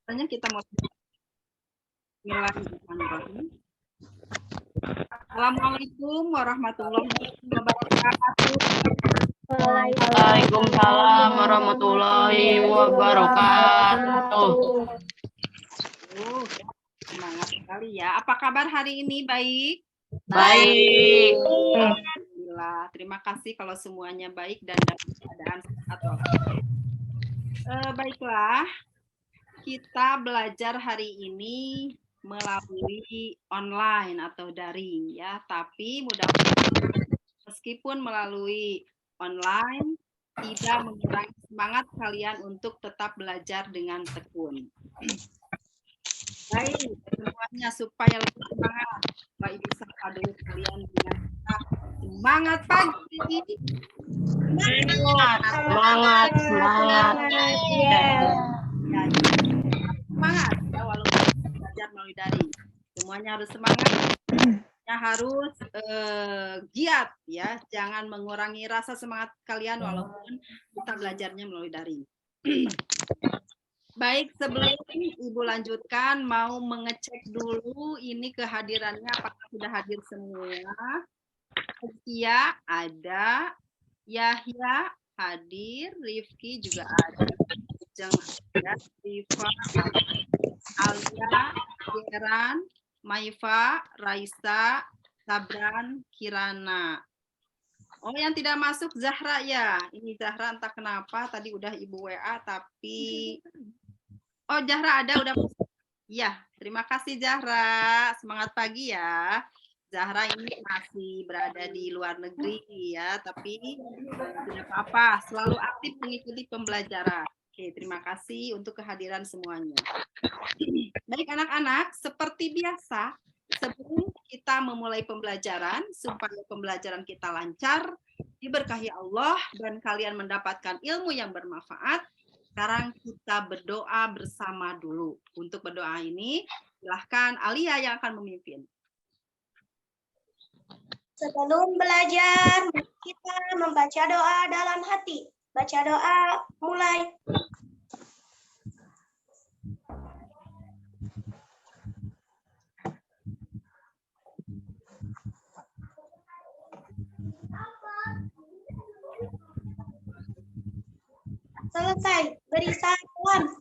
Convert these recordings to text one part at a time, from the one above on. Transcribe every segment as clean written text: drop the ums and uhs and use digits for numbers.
Tanya kita mau Bismillahirrahmanirrahim. Assalamualaikum warahmatullahi wabarakatuh. Waalaikumsalam warahmatullahi wabarakatuh. Semangat sekali ya. Apa kabar hari ini? Baik? Baik. Alhamdulillah. Terima kasih kalau semuanya baik dan dalam keadaan sehat walafiat. Baiklah, kita belajar hari ini melalui online atau daring ya. Tapi mudah-mudahan meskipun melalui online tidak mengurangi semangat kalian untuk tetap belajar dengan tekun. Baik, semuanya supaya lebih semangat. Bapak Ibu sapa dulu kalian dengan semangat pagi. Semangat. Ya, semangat ya, walaupun belajar melalui daring. Semuanya harus semangat. Harus giat ya, jangan mengurangi rasa semangat kalian walaupun kita belajarnya melalui daring. Baik, sebelum Ibu lanjutkan, mau mengecek dulu ini kehadirannya apakah sudah hadir semua. Sia ada, Yahya hadir, Rifki juga ada, Jeng ada, Rifa, Alia, Geran, Maifa, Raisa, Sabran, Kirana. Oh, yang tidak masuk Zahra ya. Ini Zahra entah kenapa tadi udah Ibu WA tapi oh, Zahra ada udah masuk. Iya, terima kasih Zahra. Semangat pagi ya. Zahra ini masih berada di luar negeri ya, tapi tidak apa-apa, selalu aktif mengikuti pembelajaran. Oke, terima kasih untuk kehadiran semuanya. Baik anak-anak, seperti biasa, sebelum kita memulai pembelajaran, supaya pembelajaran kita lancar, diberkahi Allah, dan kalian mendapatkan ilmu yang bermanfaat, sekarang kita berdoa bersama dulu. Untuk berdoa ini, silahkan Alia yang akan memimpin. Sebelum belajar, kita membaca doa dalam hati. Baca doa, mulai. Selesai, beri salam.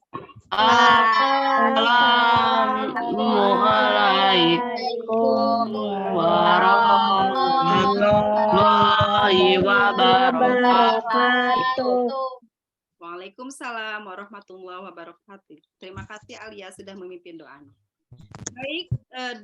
Assalamualaikum warahmatullahi wabarakatuh. Waalaikumsalam warahmatullahi wabarakatuh. Terima kasih Alia sudah memimpin doanya. Baik,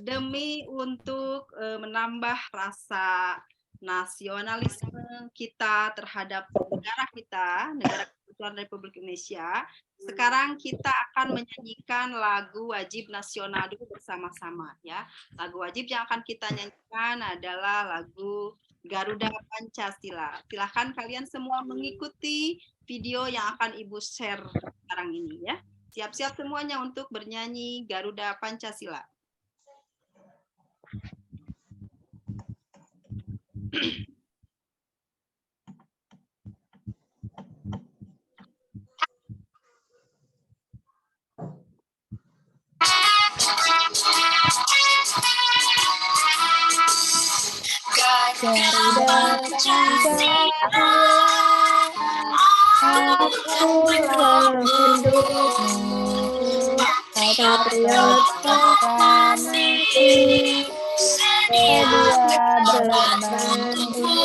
demi untuk menambah rasa nasionalisme kita terhadap negara kita, negara Kesatuan Republik Indonesia, sekarang kita akan menyanyikan lagu wajib nasional dulu bersama-sama ya. Lagu wajib yang akan kita nyanyikan adalah lagu Garuda Pancasila. Silahkan kalian semua mengikuti video yang akan Ibu share sekarang ini ya. Siap-siap semuanya untuk bernyanyi Garuda Pancasila. Garuda Pancasila, akulah pendukungmu, patriot proklamasi, sedia berbandingmu,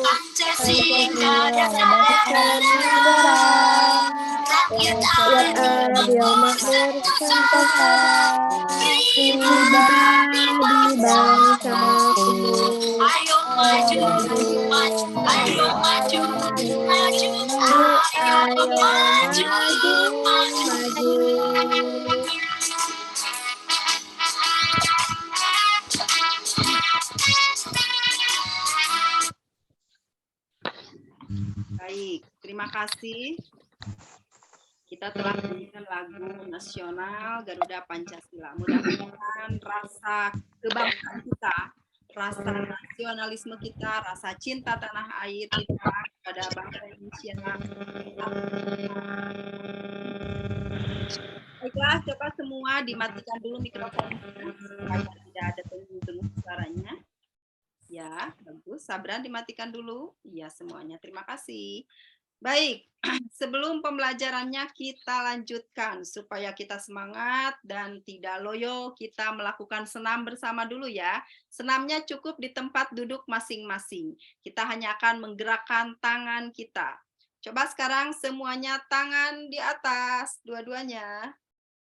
Pancasila dasar negara, rakyat adil makmur sentosa, pribadi bangsaku. Ayo maju, ayo maju, maju. Baik, terima kasih. Kita telah menyanyikan lagu nasional Garuda Pancasila. Mudah-mudahan rasa kebangsaan kita, rasa nasionalisme kita, rasa cinta tanah air kita kepada bangsa Indonesia Baiklah, coba semua dimatikan dulu mikrofonnya supaya tidak ada dengung-dengung suaranya. Ya, bagus. Sabran dimatikan dulu. Iya, semuanya. Terima kasih. Baik, sebelum pembelajarannya kita lanjutkan supaya kita semangat dan tidak loyo, kita melakukan senam bersama dulu ya. Senamnya cukup di tempat duduk masing-masing. Kita hanya akan menggerakkan tangan kita. Coba sekarang semuanya tangan di atas, dua-duanya.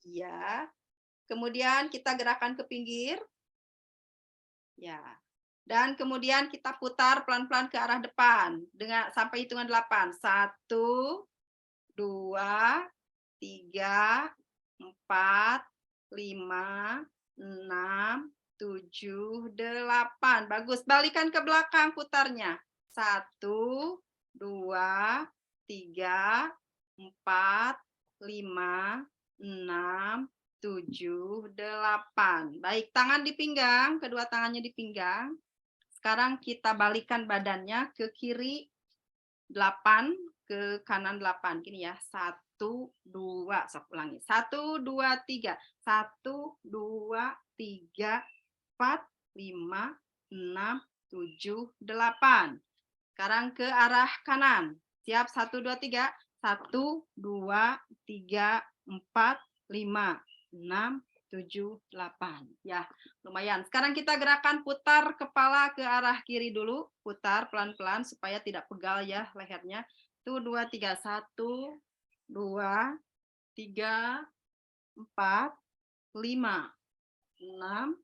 Ya. Kemudian kita gerakan ke pinggir. Ya. Dan kemudian kita putar pelan-pelan ke arah depan dengan sampai hitungan 8. 1, 2, 3, 4, 5, 6, 7, 8. Bagus. Balikan ke belakang putarnya. 1, 2, 3, 4, 5, 6, 7, 8. Baik, tangan di pinggang, kedua tangannya di pinggang. Sekarang kita balikan badannya ke kiri 8, ke kanan 8. Gini ya, 1, 2, sok ulangi. 1, 2, 3. 1, 2, 3, 4, 5, 6, 7, 8. Sekarang ke arah kanan. Siap, 1, 2, 3. 1, 2, 3, 4, 5, 6, 7, 8. Ya, lumayan. Sekarang kita gerakan putar kepala ke arah kiri dulu. Putar pelan-pelan supaya tidak pegal ya lehernya. 1, 2, 3. 1, 2, 3, 4, 5, 6,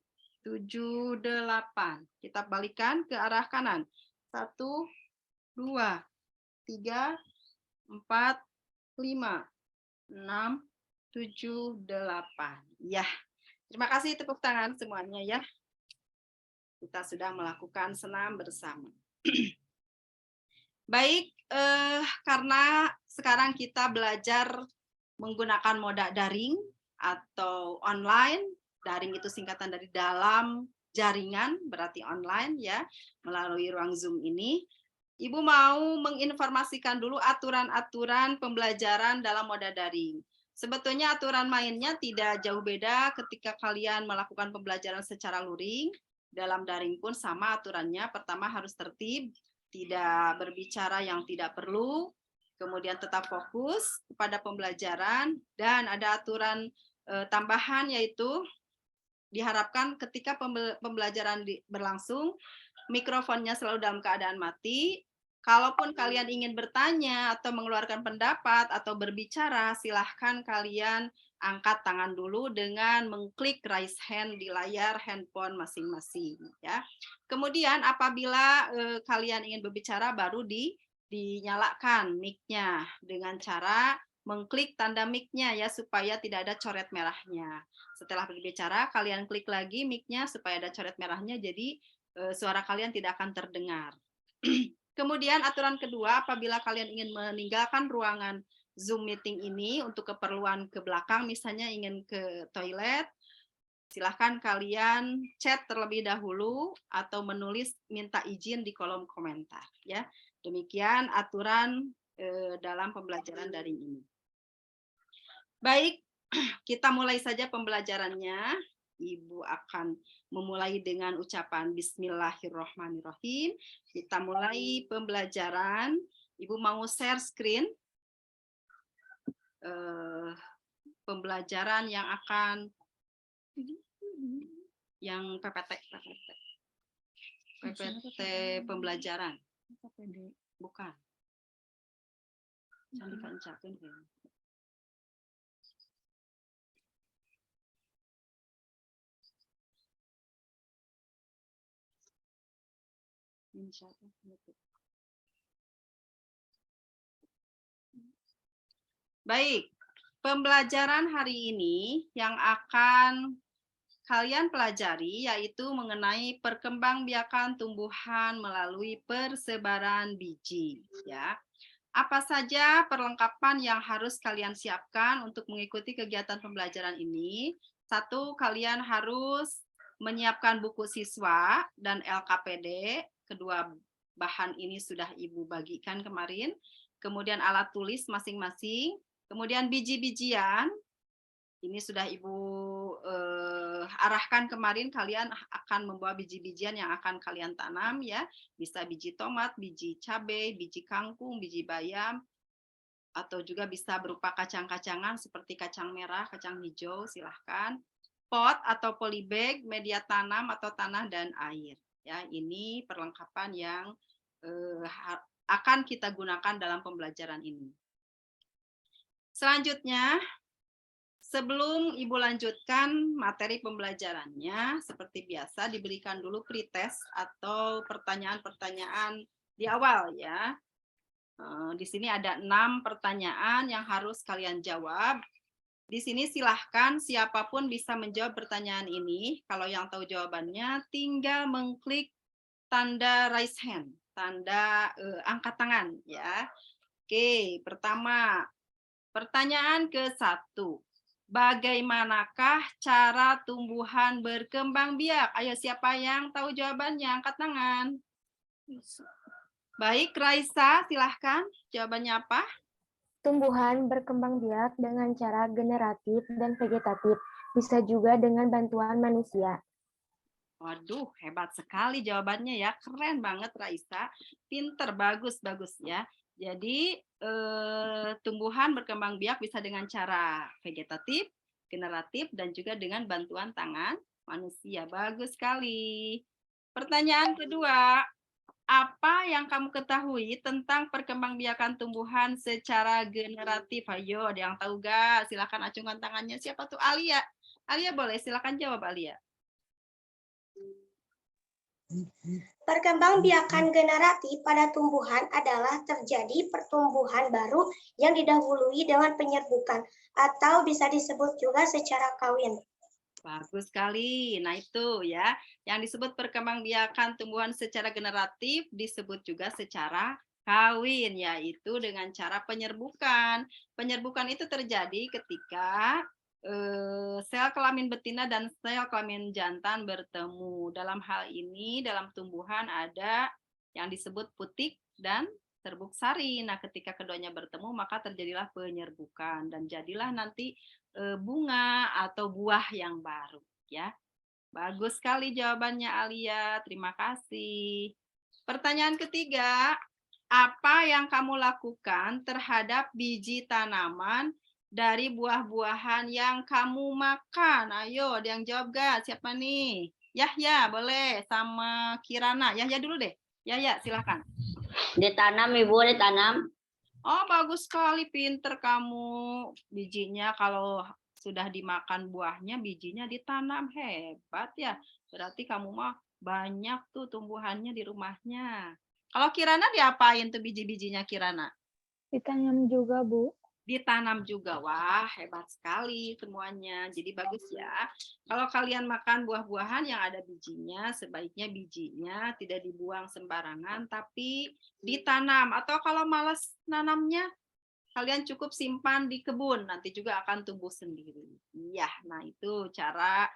7, 8. Kita balikan ke arah kanan. 1, 2, 3, 4, 5, 6, 7, 8. Ya, terima kasih, tepuk tangan semuanya ya. Kita sudah melakukan senam bersama. Baik, karena sekarang kita belajar menggunakan moda daring atau online. Daring itu singkatan dari dalam jaringan, berarti online ya, melalui ruang Zoom ini. Ibu mau menginformasikan dulu aturan-aturan pembelajaran dalam moda daring. Sebetulnya aturan mainnya tidak jauh beda ketika kalian melakukan pembelajaran secara luring. Dalam daring pun sama aturannya. Pertama harus tertib, tidak berbicara yang tidak perlu, kemudian tetap fokus pada pembelajaran, dan ada aturan tambahan yaitu diharapkan ketika pembelajaran berlangsung, mikrofonnya selalu dalam keadaan mati. Kalaupun kalian ingin bertanya atau mengeluarkan pendapat atau berbicara, silahkan kalian angkat tangan dulu dengan mengklik raise hand di layar handphone masing-masing. Ya. Kemudian apabila kalian ingin berbicara, baru dinyalakan mic-nya dengan cara mengklik tanda mic-nya ya, supaya tidak ada coret merahnya. Setelah berbicara, kalian klik lagi mic-nya supaya ada coret merahnya, jadi suara kalian tidak akan terdengar. Kemudian aturan kedua, apabila kalian ingin meninggalkan ruangan Zoom meeting ini untuk keperluan ke belakang, misalnya ingin ke toilet, silahkan kalian chat terlebih dahulu atau menulis minta izin di kolom komentar. Ya, demikian aturan dalam pembelajaran daring ini. Baik, kita mulai saja pembelajarannya. Ibu akan memulai dengan ucapan Bismillahirrohmanirrohim. Kita mulai pembelajaran. Ibu mau share screen pembelajaran yang akan PPT pembelajaran. Bukan. Baik, pembelajaran hari ini yang akan kalian pelajari yaitu mengenai perkembangbiakan tumbuhan melalui persebaran biji. Ya, apa saja perlengkapan yang harus kalian siapkan untuk mengikuti kegiatan pembelajaran ini? 1, kalian harus menyiapkan buku siswa dan LKPD. Kedua bahan ini sudah Ibu bagikan kemarin. Kemudian alat tulis masing-masing. Kemudian biji-bijian. Ini Ini sudah Ibu arahkan kemarin, kalian akan membawa biji-bijian yang akan kalian tanam ya. Bisa biji tomat, biji cabai, biji kangkung, biji bayam, atau juga bisa berupa kacang-kacangan seperti kacang merah, kacang hijau, silahkan. Pot atau polybag, media tanam atau tanah dan air. Ya, ini perlengkapan yang akan kita gunakan dalam pembelajaran ini. Selanjutnya, sebelum Ibu lanjutkan materi pembelajarannya, seperti biasa diberikan dulu pretest atau pertanyaan-pertanyaan di awal ya. Di sini ada 6 pertanyaan yang harus kalian jawab. Di sini silahkan siapapun bisa menjawab pertanyaan ini. Kalau yang tahu jawabannya, tinggal mengklik tanda raise hand, tanda angkat tangan ya. Oke, pertama. Pertanyaan ke-1. Bagaimanakah cara tumbuhan berkembang biak? Ayo, siapa yang tahu jawabannya? Angkat tangan. Baik, Raisa, silahkan. Jawabannya apa? Tumbuhan berkembang biak dengan cara generatif dan vegetatif, bisa juga dengan bantuan manusia. Waduh, hebat sekali jawabannya ya. Keren banget, Raisa. Pinter, bagus ya. Jadi, tumbuhan berkembang biak bisa dengan cara vegetatif, generatif, dan juga dengan bantuan tangan manusia. Bagus sekali. Pertanyaan kedua, apa yang kamu ketahui tentang perkembangbiakan tumbuhan secara generatif? Ayo, ada yang tahu gak? Silakan acungkan tangannya. Siapa tuh? Alia. Alia boleh, silakan jawab Alia. Perkembangbiakan generatif pada tumbuhan adalah terjadi pertumbuhan baru yang didahului dengan penyerbukan atau bisa disebut juga secara kawin. Bagus sekali. Nah itu ya, yang disebut perkembangbiakan tumbuhan secara generatif disebut juga secara kawin, yaitu dengan cara penyerbukan. Penyerbukan itu terjadi ketika sel kelamin betina dan sel kelamin jantan bertemu. Dalam hal ini, dalam tumbuhan ada yang disebut putik dan serbuk sari. Nah, ketika keduanya bertemu, maka terjadilah penyerbukan dan jadilah nanti bunga atau buah yang baru. Ya, bagus sekali jawabannya Alia. Terima kasih. Pertanyaan ketiga, apa yang kamu lakukan terhadap biji tanaman dari buah-buahan yang kamu makan? Ayo, ada yang jawab gak? Siapa nih? Yahya, boleh. Sama Kirana. Yahya dulu deh. Yahya, silakan. Ditanam, Ibu, ditanam. Oh, bagus sekali. Pinter kamu. Bijinya kalau sudah dimakan buahnya, bijinya ditanam. Hebat ya. Berarti kamu mah banyak tuh tumbuhannya di rumahnya. Kalau Kirana diapain tuh biji-bijinya Kirana? Ditanam juga, Bu. Ditanam juga. Wah, hebat sekali semuanya. Jadi bagus ya. Kalau kalian makan buah-buahan yang ada bijinya, sebaiknya bijinya tidak dibuang sembarangan, tapi ditanam. Atau kalau malas nanamnya, kalian cukup simpan di kebun. Nanti juga akan tumbuh sendiri. Iya, nah itu cara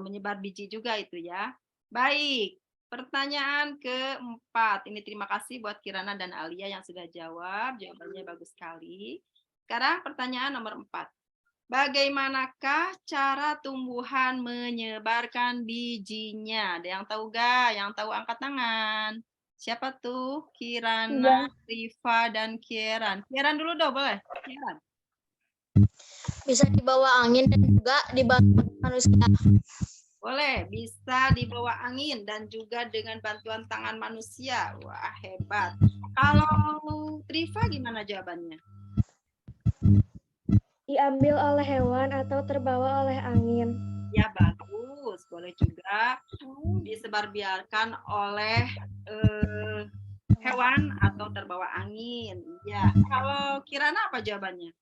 menyebar biji juga itu ya. Baik. Pertanyaan keempat. Ini terima kasih buat Kirana dan Alia yang sudah jawab. Jawabannya bagus sekali. Sekarang pertanyaan nomor 4. Bagaimanakah cara tumbuhan menyebarkan bijinya? Ada yang tahu gak? Yang tahu angkat tangan. Siapa tuh? Kirana, Rifa, dan Kieran. Kieran dulu dong, boleh? Kieran. Bisa dibawa angin dan juga dibantu manusia. Boleh, bisa dibawa angin dan juga dengan bantuan tangan manusia. Wah, hebat. Kalau Rifa gimana jawabannya? Diambil oleh hewan atau terbawa oleh angin. Ya, bagus. Boleh juga disebarbiarkan oleh hewan atau terbawa angin. Ya, kalau Kirana apa jawabannya?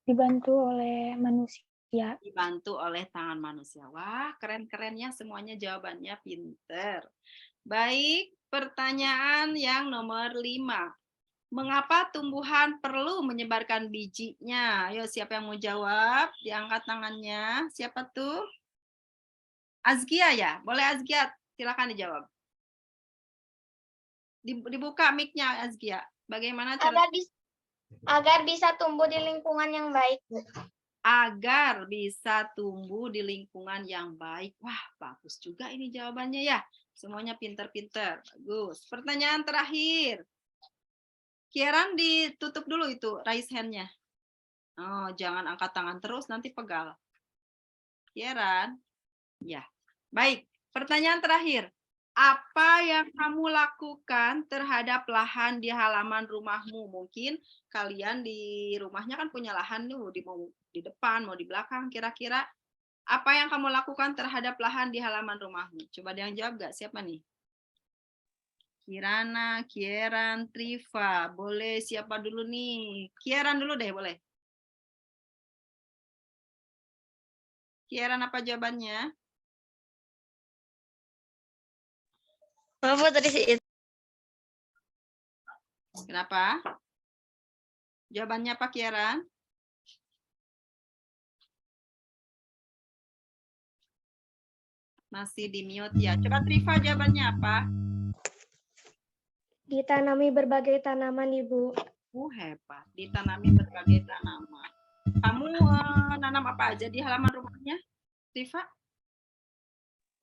Dibantu oleh manusia. Dibantu oleh tangan manusia. Wah, keren-kerennya semuanya jawabannya pinter. Baik, pertanyaan yang nomor 5. Mengapa tumbuhan perlu menyebarkan bijinya? Ayo, siapa yang mau jawab? Diangkat tangannya. Siapa tuh? Azkia ya? Boleh Azkia? Silakan dijawab. Dibuka mic-nya Azkia. Bagaimana cara? Agar bisa tumbuh di lingkungan yang baik. agar bisa tumbuh di lingkungan yang baik. Wah, bagus juga ini jawabannya ya. Semuanya pinter-pinter. Bagus. Pertanyaan terakhir. Kieran ditutup dulu itu raise hand-nya. Oh, jangan angkat tangan terus, nanti pegal. Kieran. Ya. Baik, pertanyaan terakhir. Apa yang kamu lakukan terhadap lahan di halaman rumahmu? Mungkin kalian di rumahnya kan punya lahan nih, mau di depan, mau di belakang. Kira-kira apa yang kamu lakukan terhadap lahan di halaman rumahmu? Coba ada yang jawab gak? Siapa nih? Kirana, Kieran, Triva. Boleh siapa dulu nih? Kieran dulu deh, boleh. Kieran apa jawabannya? Apa tadi sih? Kenapa? Jawabannya apa, Kieran? Masih di mute ya. Coba Triva jawabannya apa? Ditanami berbagai tanaman, Ibu. Hebat. Ditanami berbagai tanaman. Kamu nanam apa aja di halaman rumahnya, Triva?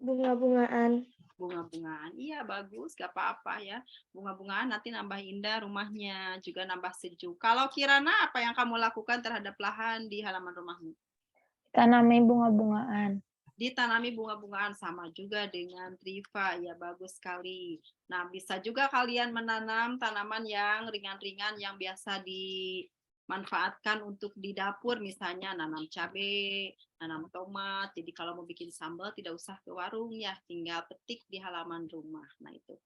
Bunga-bungaan. Bunga-bungaan. Iya, bagus. Gak apa-apa ya. Bunga-bungaan nanti nambah indah rumahnya. Juga nambah sejuk. Kalau Kirana, apa yang kamu lakukan terhadap lahan di halaman rumahmu? Tanami bunga-bungaan. Ditanami bunga-bungaan, sama juga dengan Triva. Ya, bagus sekali. Nah, bisa juga kalian menanam tanaman yang ringan-ringan yang biasa dimanfaatkan untuk di dapur, misalnya nanam cabai, nanam tomat. Jadi kalau mau bikin sambal tidak usah ke warung ya, tinggal petik di halaman rumah. Nah, itu.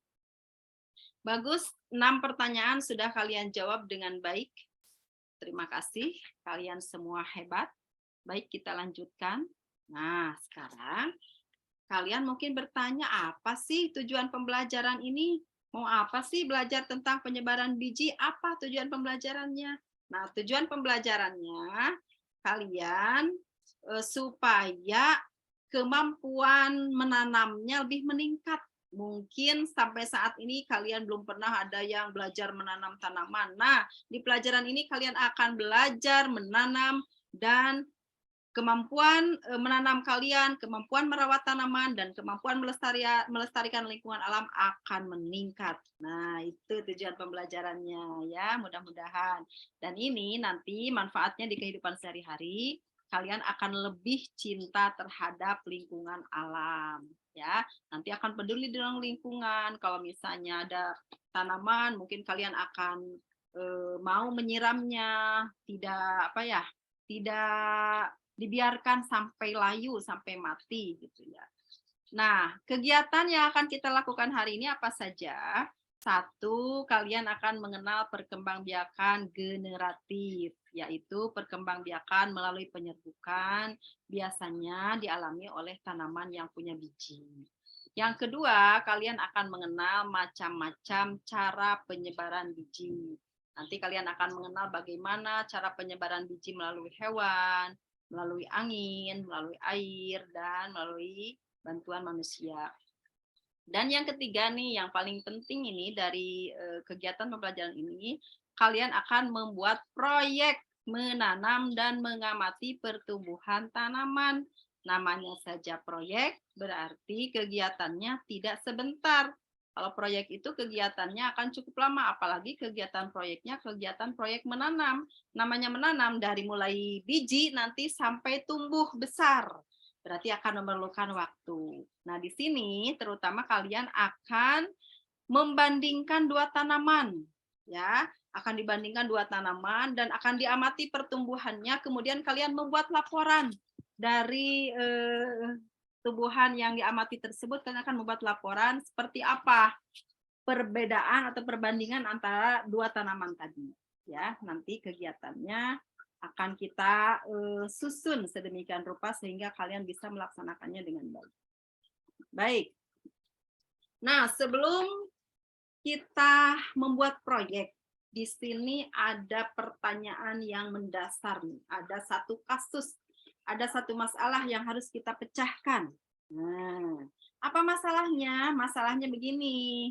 Bagus, 6 pertanyaan sudah kalian jawab dengan baik. Terima kasih, kalian semua hebat. Baik, kita lanjutkan. Nah, sekarang kalian mungkin bertanya, apa sih tujuan pembelajaran ini? Mau apa sih belajar tentang penyebaran biji? Apa tujuan pembelajarannya? Nah, tujuan pembelajarannya kalian supaya kemampuan menanamnya lebih meningkat. Mungkin sampai saat ini kalian belum pernah ada yang belajar menanam tanaman. Nah, di pelajaran ini kalian akan belajar menanam dan kemampuan menanam kalian, kemampuan merawat tanaman, dan kemampuan melestarikan lingkungan alam akan meningkat. Nah, itu tujuan pembelajarannya ya, mudah-mudahan. Dan ini nanti manfaatnya di kehidupan sehari-hari, kalian akan lebih cinta terhadap lingkungan alam. Ya, nanti akan peduli dengan lingkungan. Kalau misalnya ada tanaman, mungkin kalian akan mau menyiramnya, tidak dibiarkan sampai layu, sampai mati gitu ya. Nah, kegiatan yang akan kita lakukan hari ini apa saja? 1, kalian akan mengenal perkembangbiakan generatif, yaitu perkembangbiakan melalui penyerbukan, biasanya dialami oleh tanaman yang punya biji. Yang kedua, kalian akan mengenal macam-macam cara penyebaran biji. Nanti kalian akan mengenal bagaimana cara penyebaran biji melalui hewan, melalui angin, melalui air, dan melalui bantuan manusia. Dan yang ketiga nih, yang paling penting ini dari kegiatan pembelajaran ini, kalian akan membuat proyek menanam dan mengamati pertumbuhan tanaman. Namanya saja proyek, berarti kegiatannya tidak sebentar. Kalau proyek itu kegiatannya akan cukup lama, apalagi kegiatan proyeknya kegiatan proyek menanam. Namanya menanam dari mulai biji nanti sampai tumbuh besar. Berarti akan memerlukan waktu. Nah, di sini terutama kalian akan membandingkan 2 tanaman. Ya, akan dibandingkan 2 tanaman dan akan diamati pertumbuhannya, kemudian kalian membuat laporan dari tumbuhan yang diamati tersebut. Kalian akan membuat laporan seperti apa perbedaan atau perbandingan antara 2 tanaman tadi. Ya, nanti kegiatannya akan kita susun sedemikian rupa sehingga kalian bisa melaksanakannya dengan baik. Baik. Nah, sebelum kita membuat proyek, di sini ada pertanyaan yang mendasar nih. Ada satu kasus, ada satu masalah yang harus kita pecahkan. Nah, apa masalahnya? Masalahnya begini.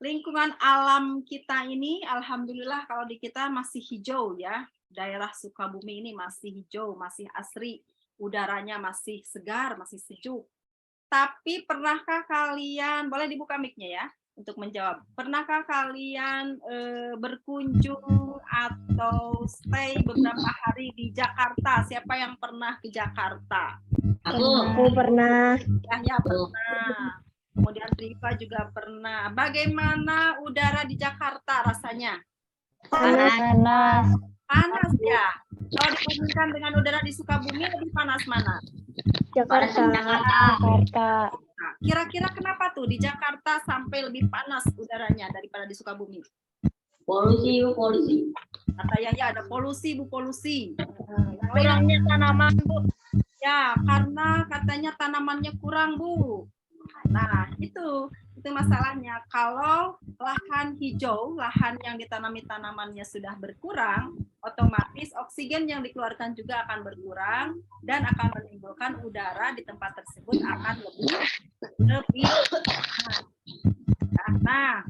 Lingkungan alam kita ini, alhamdulillah kalau di kita masih hijau ya. daerah Sukabumi ini masih hijau, masih asri, udaranya masih segar, masih sejuk. Tapi pernahkah kalian, boleh dibuka mic-nya ya untuk menjawab. Pernahkah kalian berkunjung atau stay beberapa hari di Jakarta? Siapa yang pernah ke Jakarta? Aku. pernah. Ya pernah. Kemudian Rifa juga pernah. Bagaimana udara di Jakarta rasanya? Panas. Panas ya. Kalau dibandingkan dengan udara di Sukabumi lebih panas mana? Jakarta. Jakarta. Nah, kira-kira kenapa tuh di Jakarta sampai lebih panas udaranya daripada di Sukabumi? Polusi, polusi. Kata Yaya ada polusi, Bu, polusi. Kurangnya tanaman, Bu. Ya, karena katanya tanamannya kurang, Bu. Nah, itu masalahnya. Kalau lahan hijau, lahan yang ditanami tanamannya sudah berkurang, otomatis oksigen yang dikeluarkan juga akan berkurang dan akan menimbulkan udara di tempat tersebut akan lebih nah,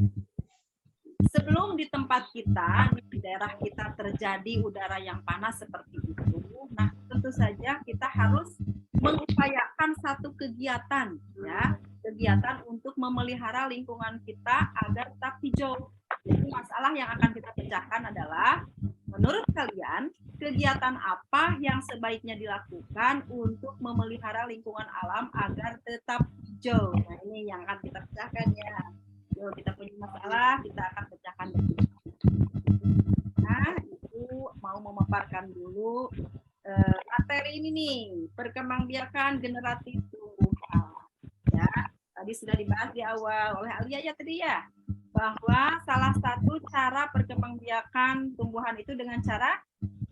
sebelum di tempat kita, di daerah kita terjadi udara yang panas seperti itu, nah tentu saja kita harus mengupayakan satu kegiatan, ya, kegiatan untuk memelihara lingkungan kita agar tetap hijau. Jadi masalah yang akan kita pecahkan adalah, menurut kalian, kegiatan apa yang sebaiknya dilakukan untuk memelihara lingkungan alam agar tetap hijau? Nah, ini yang akan kita pecahkan ya. Kalau kita punya masalah, kita akan pecahkan. Nah, itu mau memaparkan dulu materi ini nih, perkembangbiakan generatif tumbuhan. Ya, tadi sudah dibahas di awal oleh Alia ya tadi ya, bahwa salah satu cara perkembangbiakan tumbuhan itu dengan cara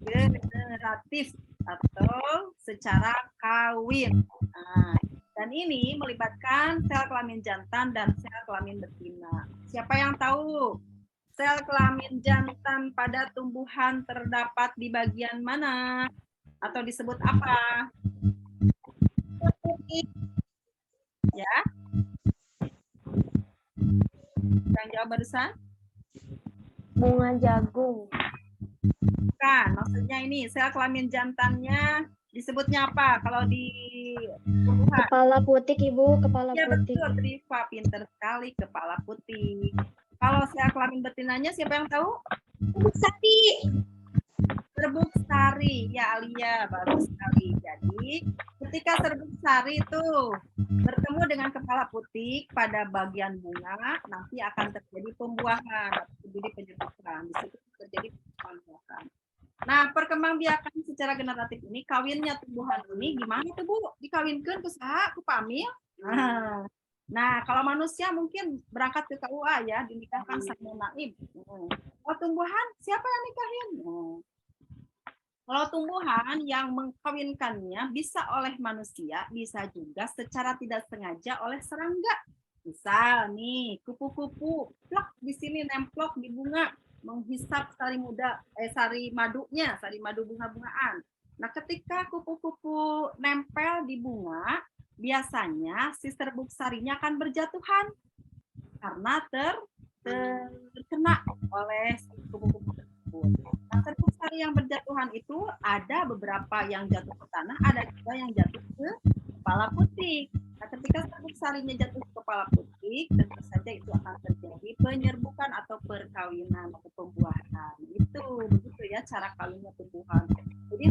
generatif atau secara kawin. Nah, dan ini melibatkan sel kelamin jantan dan sel kelamin betina. Siapa yang tahu sel kelamin jantan pada tumbuhan terdapat di bagian mana? Atau disebut apa? Ya. Yang jawab barusan? Bunga jagung. Bukan, maksudnya ini sel kelamin jantannya disebutnya apa kalau di tumbuhan? Kepala putih, Ibu. Kepala Ya putih. betul, Triva, pinter sekali, kepala putih. Kalau sel kelamin betinanya siapa yang tahu? Sari. Serbuk sari, ya Alia, bagus sekali. Jadi ketika serbuk sari itu bertemu dengan kepala putih pada bagian bunga, nanti akan terjadi pembuahan, terjadi penyerbukan. Di situ terjadi pembuahan. Nah, perkembangbiakan secara generatif ini, kawinnya tumbuhan ini gimana tuh Bu? Dikawinkan ke saha, ke pamil? Nah, kalau manusia mungkin berangkat ke KUA ya, dinikahkan sama naib. Kalau tumbuhan, siapa yang nikahin? Kalau tumbuhan yang mengkawinkannya bisa oleh manusia, bisa juga secara tidak sengaja oleh serangga. Misal nih, kupu-kupu plak di sini nemplok di bunga, menghisap sari madunya, sari madu bunga-bungaan. Nah, ketika kupu-kupu nempel di bunga, biasanya si serbuk sarinya akan berjatuhan karena terkena oleh kupu-kupu tersebut. Nah, serbuk sari yang berjatuhan itu ada beberapa yang jatuh ke tanah, ada juga yang jatuh ke kepala putih. Nah, ketika serbuk sarinya jatuh ke kepala putih, tentu saja itu akan terjadi penyerbukan atau perkawinan atau pembuahan. Begitu ya cara kawinnya tumbuhan. Jadi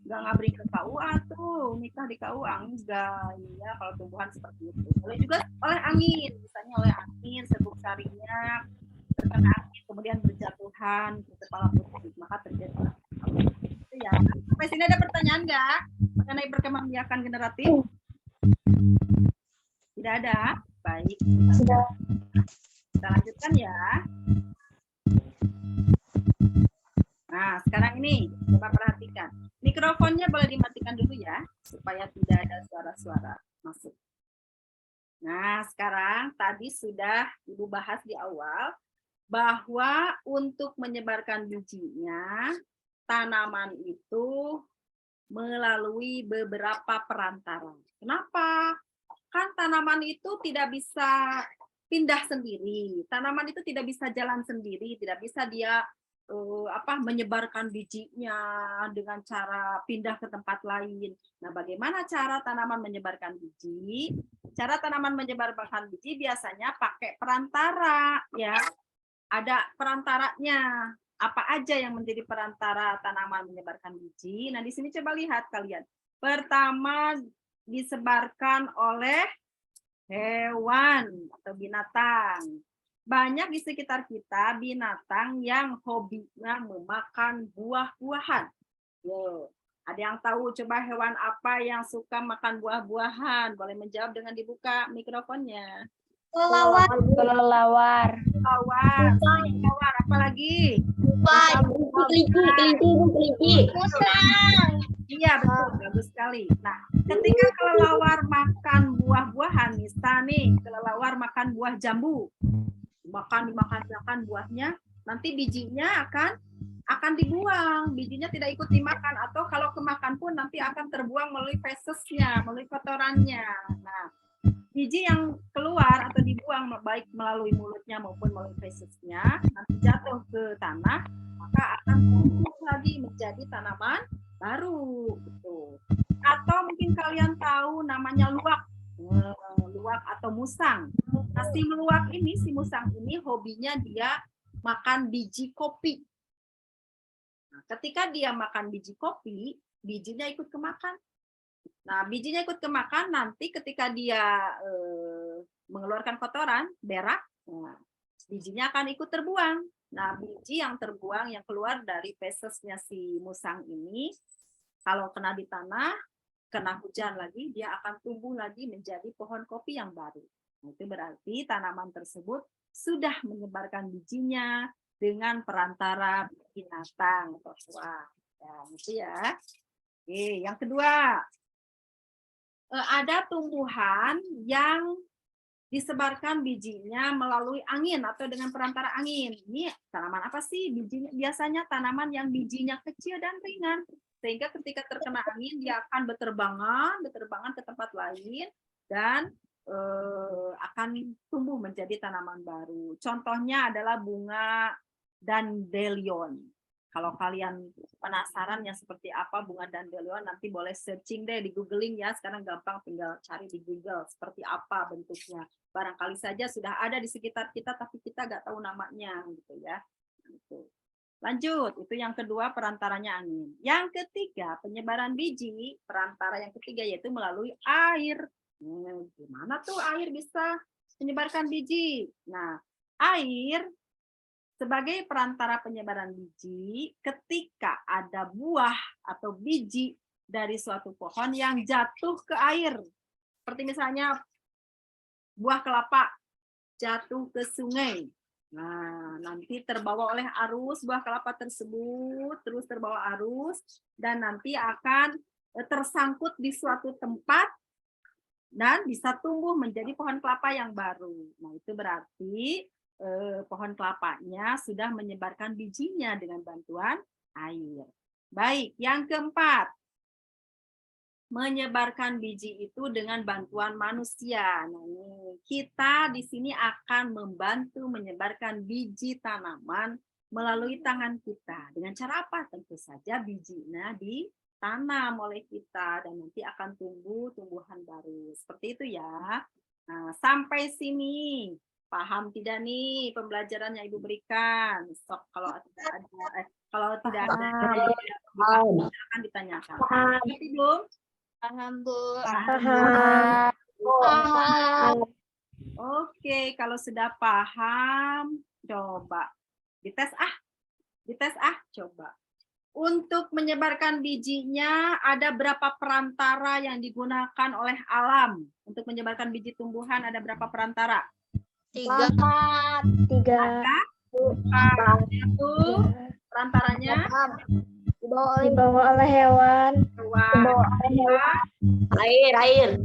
nggak ngabring ke KUA tuh, nikah di KUA enggak ya kalau tumbuhan seperti itu. Boleh juga oleh angin, misalnya oleh angin serbuk sarinya terkena angin kemudian berjatuhan ke kepala putih, maka terjadi itu ya. Sampai sini ada pertanyaan nggak mengenai perkembangbiakan generatif? Tidak ada? Baik. Kita lanjutkan ya. Nah, sekarang ini coba perhatikan. Mikrofonnya boleh dimatikan dulu ya, supaya tidak ada suara-suara masuk. Nah, sekarang tadi sudah Ibu bahas di awal, bahwa untuk menyebarkan bijinya, tanaman itu melalui beberapa perantara. Kenapa? Kan tanaman itu tidak bisa pindah sendiri. Tanaman itu tidak bisa jalan sendiri, tidak bisa dia menyebarkan bijinya dengan cara pindah ke tempat lain. Nah, bagaimana cara tanaman menyebarkan biji? Cara tanaman menyebarkan biji biasanya pakai perantara, ya. Ada perantaranya. Apa aja yang menjadi perantara tanaman menyebarkan biji? Nah, di sini coba lihat kalian. Pertama, disebarkan oleh hewan atau binatang. Banyak di sekitar kita binatang yang hobinya memakan buah-buahan. Ada yang tahu coba hewan apa yang suka makan buah-buahan? Boleh menjawab dengan dibuka mikrofonnya. Kelelawar. Kelelawar. Kelelawar, apa lagi? Kelinci. Iya, betul, bagus sekali. Nah, ketika kelelawar makan buah-buahan, misalnya kelelawar makan buah jambu, dimakan buahnya, nanti bijinya akan dibuang, bijinya tidak ikut dimakan, atau kalau kemakan pun nanti akan terbuang melalui fesesnya, melalui kotorannya. Nah, biji yang keluar atau dibuang baik melalui mulutnya maupun melalui fesesnya nanti jatuh ke tanah, maka akan tumbuh lagi menjadi tanaman baru, gitu. Atau mungkin kalian tahu namanya luwak atau musang. Nah, si musang ini hobinya dia makan biji kopi. Nah, ketika dia makan biji kopi, bijinya ikut kemakan. Nah, bijinya ikut kemakan, nanti ketika dia mengeluarkan kotoran, berak, nah, bijinya akan ikut terbuang. Nah, biji yang terbuang, yang keluar dari fesesnya si musang ini, kalau kena di tanah, kena hujan lagi, dia akan tumbuh lagi menjadi pohon kopi yang baru. Itu berarti tanaman tersebut sudah menyebarkan bijinya dengan perantara binatang. Wah, ya, itu ya. Oke, yang kedua, ada tumbuhan yang disebarkan bijinya melalui angin atau dengan perantara angin. Ini tanaman apa sih? Bijinya biasanya tanaman yang bijinya kecil dan ringan. Sehingga ketika terkena angin dia akan berterbangan ke tempat lain dan akan tumbuh menjadi tanaman baru. Contohnya adalah bunga dandelion. Kalau kalian penasaran yang seperti apa bunga dandelion, nanti boleh searching deh di googling ya. Sekarang gampang, tinggal cari di Google seperti apa bentuknya. Barangkali saja sudah ada di sekitar kita, tapi kita nggak tahu namanya, gitu ya. Gitu. Lanjut, itu yang kedua perantaranya angin. Yang ketiga penyebaran biji, perantara yang ketiga yaitu melalui air. Gimana tuh air bisa menyebarkan biji? Nah, air sebagai perantara penyebaran biji, ketika ada buah atau biji dari suatu pohon yang jatuh ke air, seperti misalnya buah kelapa jatuh ke sungai. Nah, nanti terbawa oleh arus buah kelapa tersebut, terus terbawa arus, dan nanti akan tersangkut di suatu tempat dan bisa tumbuh menjadi pohon kelapa yang baru. Nah, itu berarti pohon kelapanya sudah menyebarkan bijinya dengan bantuan air. Baik, yang keempat, menyebarkan biji itu dengan bantuan manusia. Nah, kita di sini akan membantu menyebarkan biji tanaman melalui tangan kita. Dengan cara apa? Tentu saja bijinya ditanam oleh kita dan nanti akan tumbuh tumbuhan baru. Seperti itu ya. Nah, sampai sini paham tidak nih pembelajaran yang Ibu berikan? Sok kalau tidak ada silakan ditanyakan. Ngerti belum? Paham, Bu. Paham. Oke, kalau sudah paham, coba dites coba. Untuk menyebarkan bijinya ada berapa perantara yang digunakan oleh alam? Untuk menyebarkan biji tumbuhan ada berapa perantara? 3. 3. Itu perantaranya Dibawa oleh hewan. Air.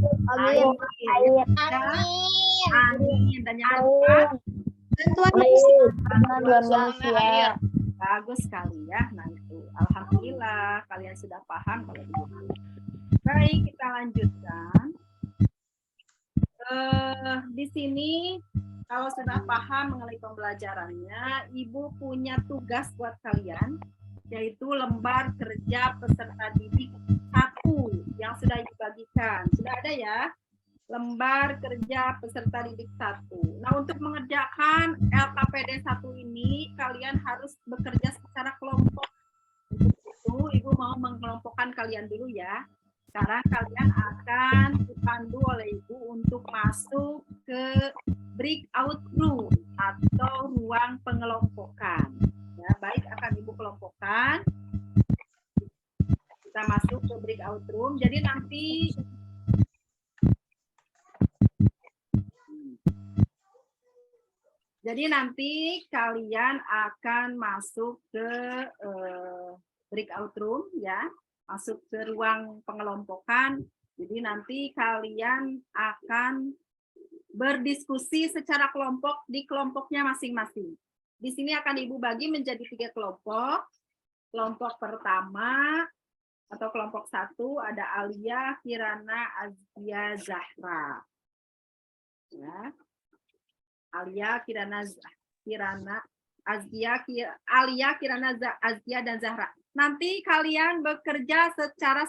Angin. Dan yang kedua Bantuan manusia. bagus sekali ya. Nah itu, alhamdulillah kalian sudah paham kalau begitu. Baik, kita lanjutkan. Di sini kalau sudah paham mengenai pembelajarannya, Ibu punya tugas buat kalian, yaitu lembar kerja peserta didik 1 yang sudah Ibu bagikan. Sudah ada ya? Lembar kerja peserta didik 1. Nah, untuk mengerjakan LKPD 1 ini, kalian harus bekerja secara kelompok. Untuk itu, Ibu mau mengelompokkan kalian dulu ya. Sekarang kalian akan dipandu oleh Ibu untuk masuk ke breakout room atau ruang pengelompokan. Ya, baik, akan Ibu kelompokkan. Kita masuk ke breakout room. Jadi nanti kalian akan masuk ke breakout room ya. Masuk ke ruang pengelompokan. Jadi nanti kalian akan berdiskusi secara kelompok di kelompoknya masing-masing. Di sini akan Ibu bagi menjadi 3 kelompok. Kelompok pertama atau kelompok 1 ada Alia, Kirana, Azkia, Zahra. Ya. Alia, Kirana, Azkia, Alia, Kirana, Azkia, dan Zahra. Nanti kalian bekerja secara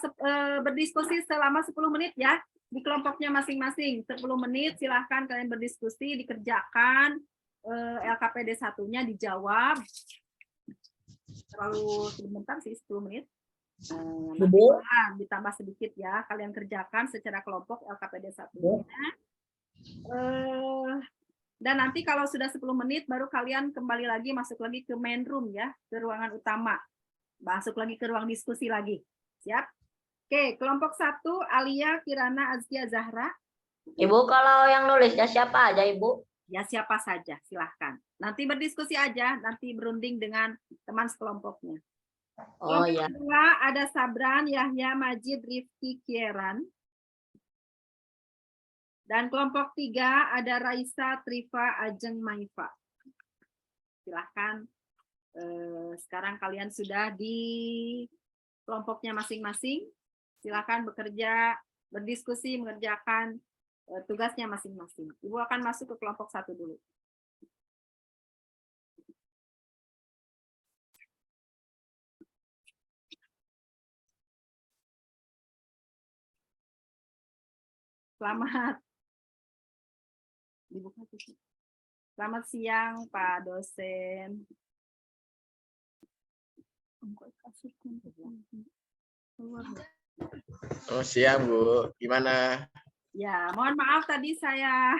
berdiskusi selama 10 menit ya di kelompoknya masing-masing. 10 menit silahkan kalian berdiskusi, dikerjakan LKPD 1-nya dijawab. Terlalu sebentar sih 10 menit. Ditambah sedikit ya, kalian kerjakan secara kelompok LKPD 1-nya. Dan nanti kalau sudah 10 menit baru kalian kembali lagi masuk lagi ke main room ya, ke ruangan utama. Masuk lagi ke ruang diskusi lagi. Siap? Oke, kelompok 1 Alia, Kirana, Azkia, Zahra. Ibu, kalau yang nulisnya siapa aja, Ibu? Ya, siapa saja, silahkan. Nanti berdiskusi aja, nanti berunding dengan teman sekelompoknya. Oh ya. Kedua ada Sabran, Yahya, Majid, Rifki, Kieran. Dan kelompok 3 ada Raisa, Trifa, Ajeng, Maifa. Silahkan. Sekarang kalian sudah di kelompoknya masing-masing. Silakan bekerja, berdiskusi, mengerjakan tugasnya masing-masing. Ibu akan masuk ke kelompok 1 dulu. Selamat siang, Pak dosen. Oh, siang, Bu. Gimana? Ya, mohon maaf tadi saya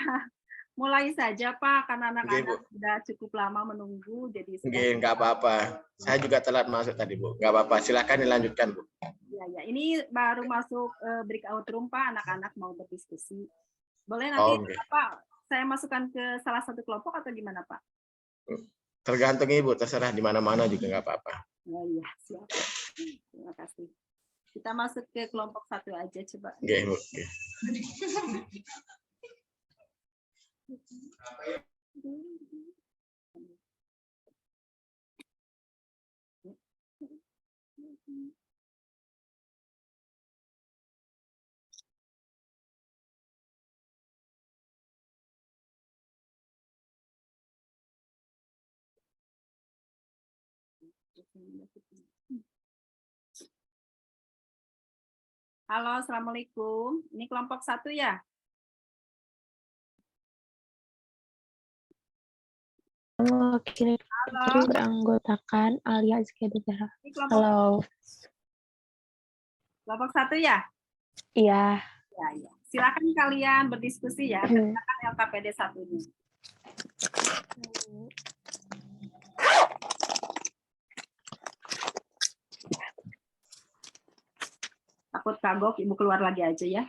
mulai saja, Pak, karena anak-anak sudah cukup lama menunggu. Jadi nggak apa-apa. Saya juga telat masuk tadi, Bu. Nggak apa-apa. Silakan dilanjutkan, Bu. Ya, ini baru masuk breakout room, Pak. Anak-anak mau berdiskusi. Boleh nanti, Pak, saya masukkan ke salah satu kelompok atau gimana, Pak? Tergantung Ibu, terserah di mana-mana juga nggak apa-apa. Oh iya, siap. Terima kasih. Kita masuk ke kelompok 1 aja, coba. Oke, Bu. Oke. Halo, Assalamualaikum. Ini kelompok 1 ya? Mewakili beranggotakan Alia, Azkia, dan Zahra. Halo. Kelompok 1 ya? Iya. Ya. Silakan kalian berdiskusi ya, kerjakan LKPD 1-nya. Takut kagok, Ibu keluar lagi aja ya.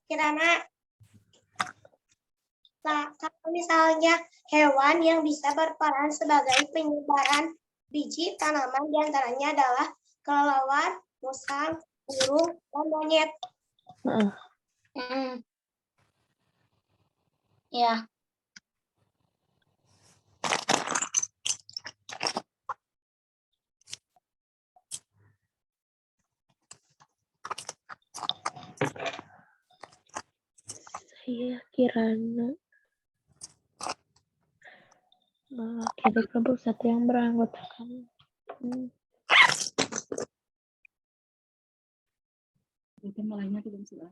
Kirana. Kalau misalnya hewan yang bisa berperan sebagai penyebaran biji tanaman diantaranya adalah kelelawar, musang, burung, dan monyet. Ya. Saya Kirana. Mewakili kelompok satu yang beranggotakan. Itu mulainya tidak bisa.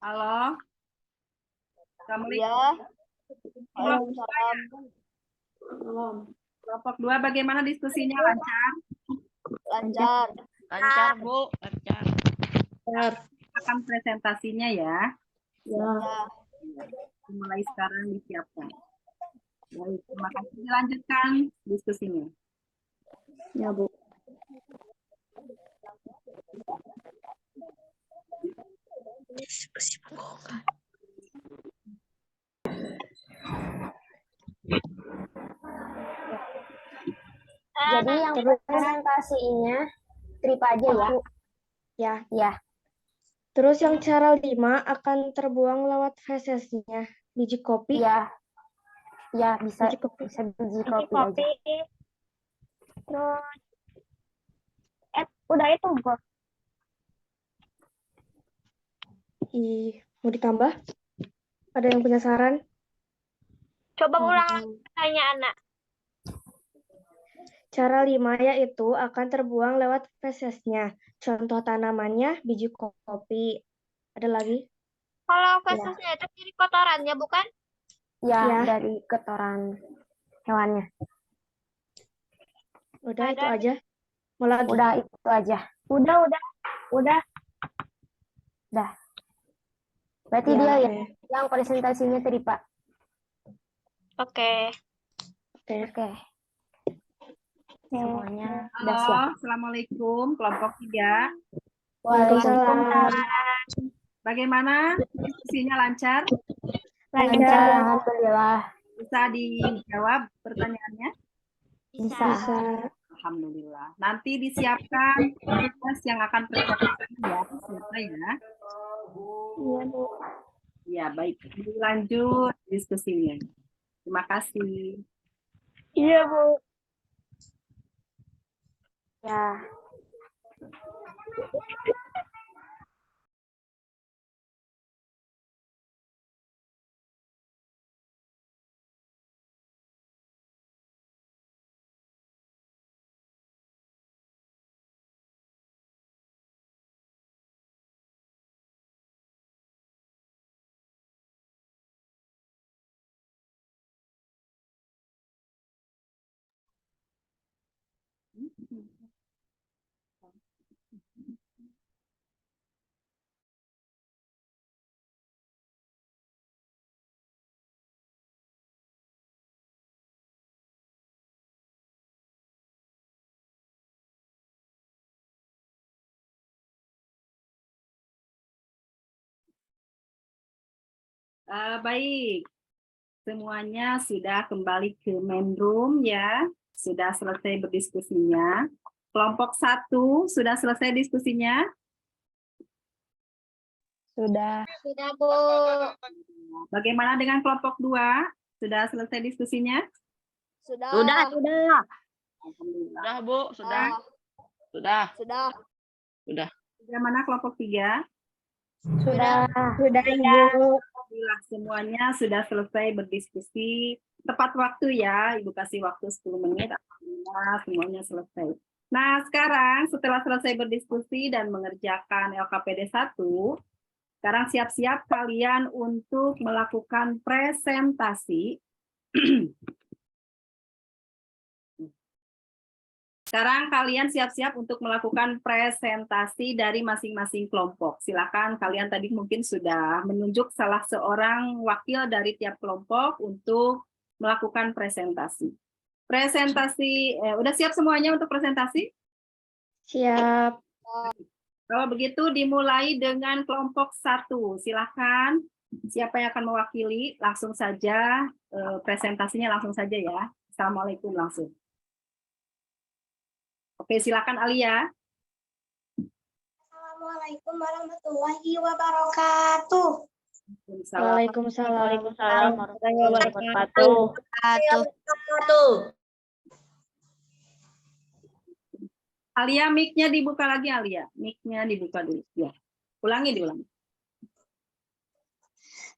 Halo. Assalamualaikum. Kelompok 2 bagaimana diskusinya, lancar? Lancar. Lancar, Bu. Lancar. Akan presentasinya ya. Ya. Mulai sekarang disiapkan. Baik, terima kasih. Dilanjutkan diskusinya. Ya, Bu. Jadi yang presentasinya Tripa aja ya. Ya. Ya. Terus yang cara 5 akan terbuang lewat fesesnya. Biji kopi. Ya. Ya, bisa Biji kopi. bisa biji kopi aja. Terus, udah itu, Bu. Mau ditambah? Ada yang punya saran? Coba ulang pertanyaan, Nak. Cara 5 yaitu akan terbuang lewat fesesnya. Contoh tanamannya biji kopi. Ada lagi? Kalau fesesnya itu dari kotorannya, bukan? Ya, Ya. dari kotoran hewannya. Udah itu aja. Mau lagi? Udah itu aja. Udah. Berarti Ya, dia oke. yang presentasinya Tripa. Oke. Oke. Semuanya Halo, udah siap. Assalamualaikum, kelompok 3. Waalaikumsalam. Bagaimana diskusinya, lancar? Lancar, alhamdulillah. Bisa dijawab pertanyaannya? Bisa. Alhamdulillah. Nanti disiapkan tugas yang akan presentasi ya, siapa ya? Iya, Bu. Ya, baik. Lanjut diskusinya. Terima kasih. Iya, Bu. Ya. Baik, semuanya sudah kembali ke main room ya. Sudah selesai berdiskusinya. Kelompok 1 sudah selesai diskusinya? Sudah. Sudah, Bu. Bagaimana dengan kelompok 2? Sudah selesai diskusinya? Sudah. Sudah. Alhamdulillah. Sudah, Bu. Sudah. Sudah. Sudah. Sudah. Bagaimana kelompok 3? Sudah. Sudah, Ibu. Alhamdulillah semuanya sudah selesai berdiskusi. Tepat waktu ya, Ibu kasih waktu 10 menit. Alhamdulillah semuanya selesai. Nah, sekarang setelah selesai berdiskusi dan mengerjakan LKPD 1, sekarang siap-siap kalian untuk melakukan presentasi. Sekarang kalian siap-siap untuk melakukan presentasi dari masing-masing kelompok. Silakan kalian tadi mungkin sudah menunjuk salah seorang wakil dari tiap kelompok untuk melakukan presentasi. Presentasi, udah siap semuanya untuk presentasi? Siap. Kalau begitu dimulai dengan kelompok 1. Silakan siapa yang akan mewakili langsung saja presentasinya langsung saja ya. Assalamualaikum langsung. Oke, silakan Alia. Assalamualaikum warahmatullahi wabarakatuh. Waalaikumsalam. Warahmatullahi wabarakatuh. Alia, mic-nya dibuka lagi, Alia. Mic-nya dibuka dulu. Ya. Ulangi.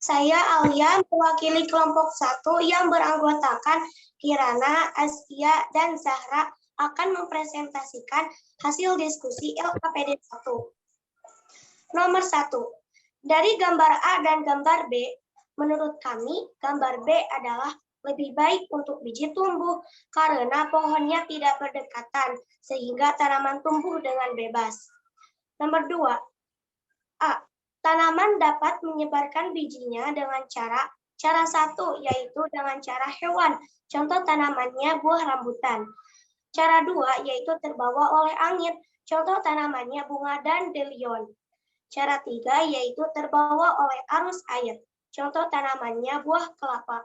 Saya Alia mewakili kelompok 1 yang beranggotakan Kirana, Askia, dan Zahra akan mempresentasikan hasil diskusi LKPD 1. Nomor 1. Dari gambar A dan gambar B, menurut kami gambar B adalah lebih baik untuk biji tumbuh karena pohonnya tidak berdekatan sehingga tanaman tumbuh dengan bebas. Nomor 2. A. Tanaman dapat menyebarkan bijinya dengan cara satu yaitu dengan cara hewan. Contoh tanamannya buah rambutan. Cara 2 yaitu terbawa oleh angin. Contoh tanamannya bunga dandelion. Cara 3 yaitu terbawa oleh arus air. Contoh tanamannya buah kelapa.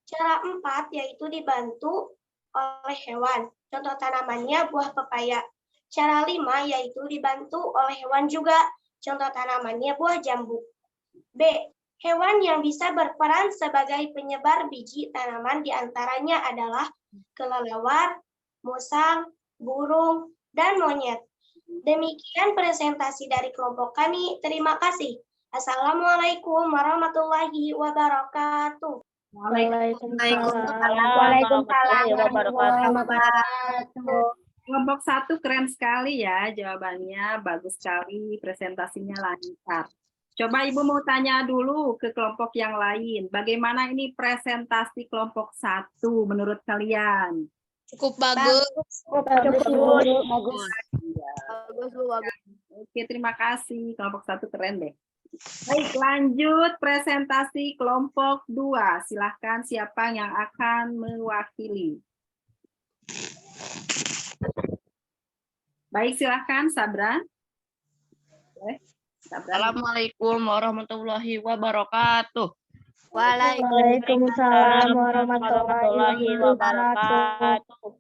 Cara 4 yaitu dibantu oleh hewan. Contoh tanamannya buah pepaya. Cara 5 yaitu dibantu oleh hewan juga. Contoh tanamannya buah jambu. B. Hewan yang bisa berperan sebagai penyebar biji tanaman diantaranya adalah kelelawar, musang, burung, dan monyet. Demikian presentasi dari kelompok kami. Terima kasih. Assalamualaikum warahmatullahi wabarakatuh. Waalaikumsalam warahmatullahi wabarakatuh. Kelompok 1 keren sekali ya jawabannya. Bagus sekali, presentasinya lancar. Coba Ibu mau tanya dulu ke kelompok yang lain. Bagaimana ini presentasi kelompok 1 menurut kalian? Cukup bagus. Bagus. Oke, terima kasih. Kelompok 1 keren deh. Baik, lanjut presentasi kelompok 2. Silahkan siapa yang akan mewakili. Baik, silahkan Sabra. Assalamualaikum warahmatullahi wabarakatuh. Waalaikumsalam warahmatullahi wabarakatuh.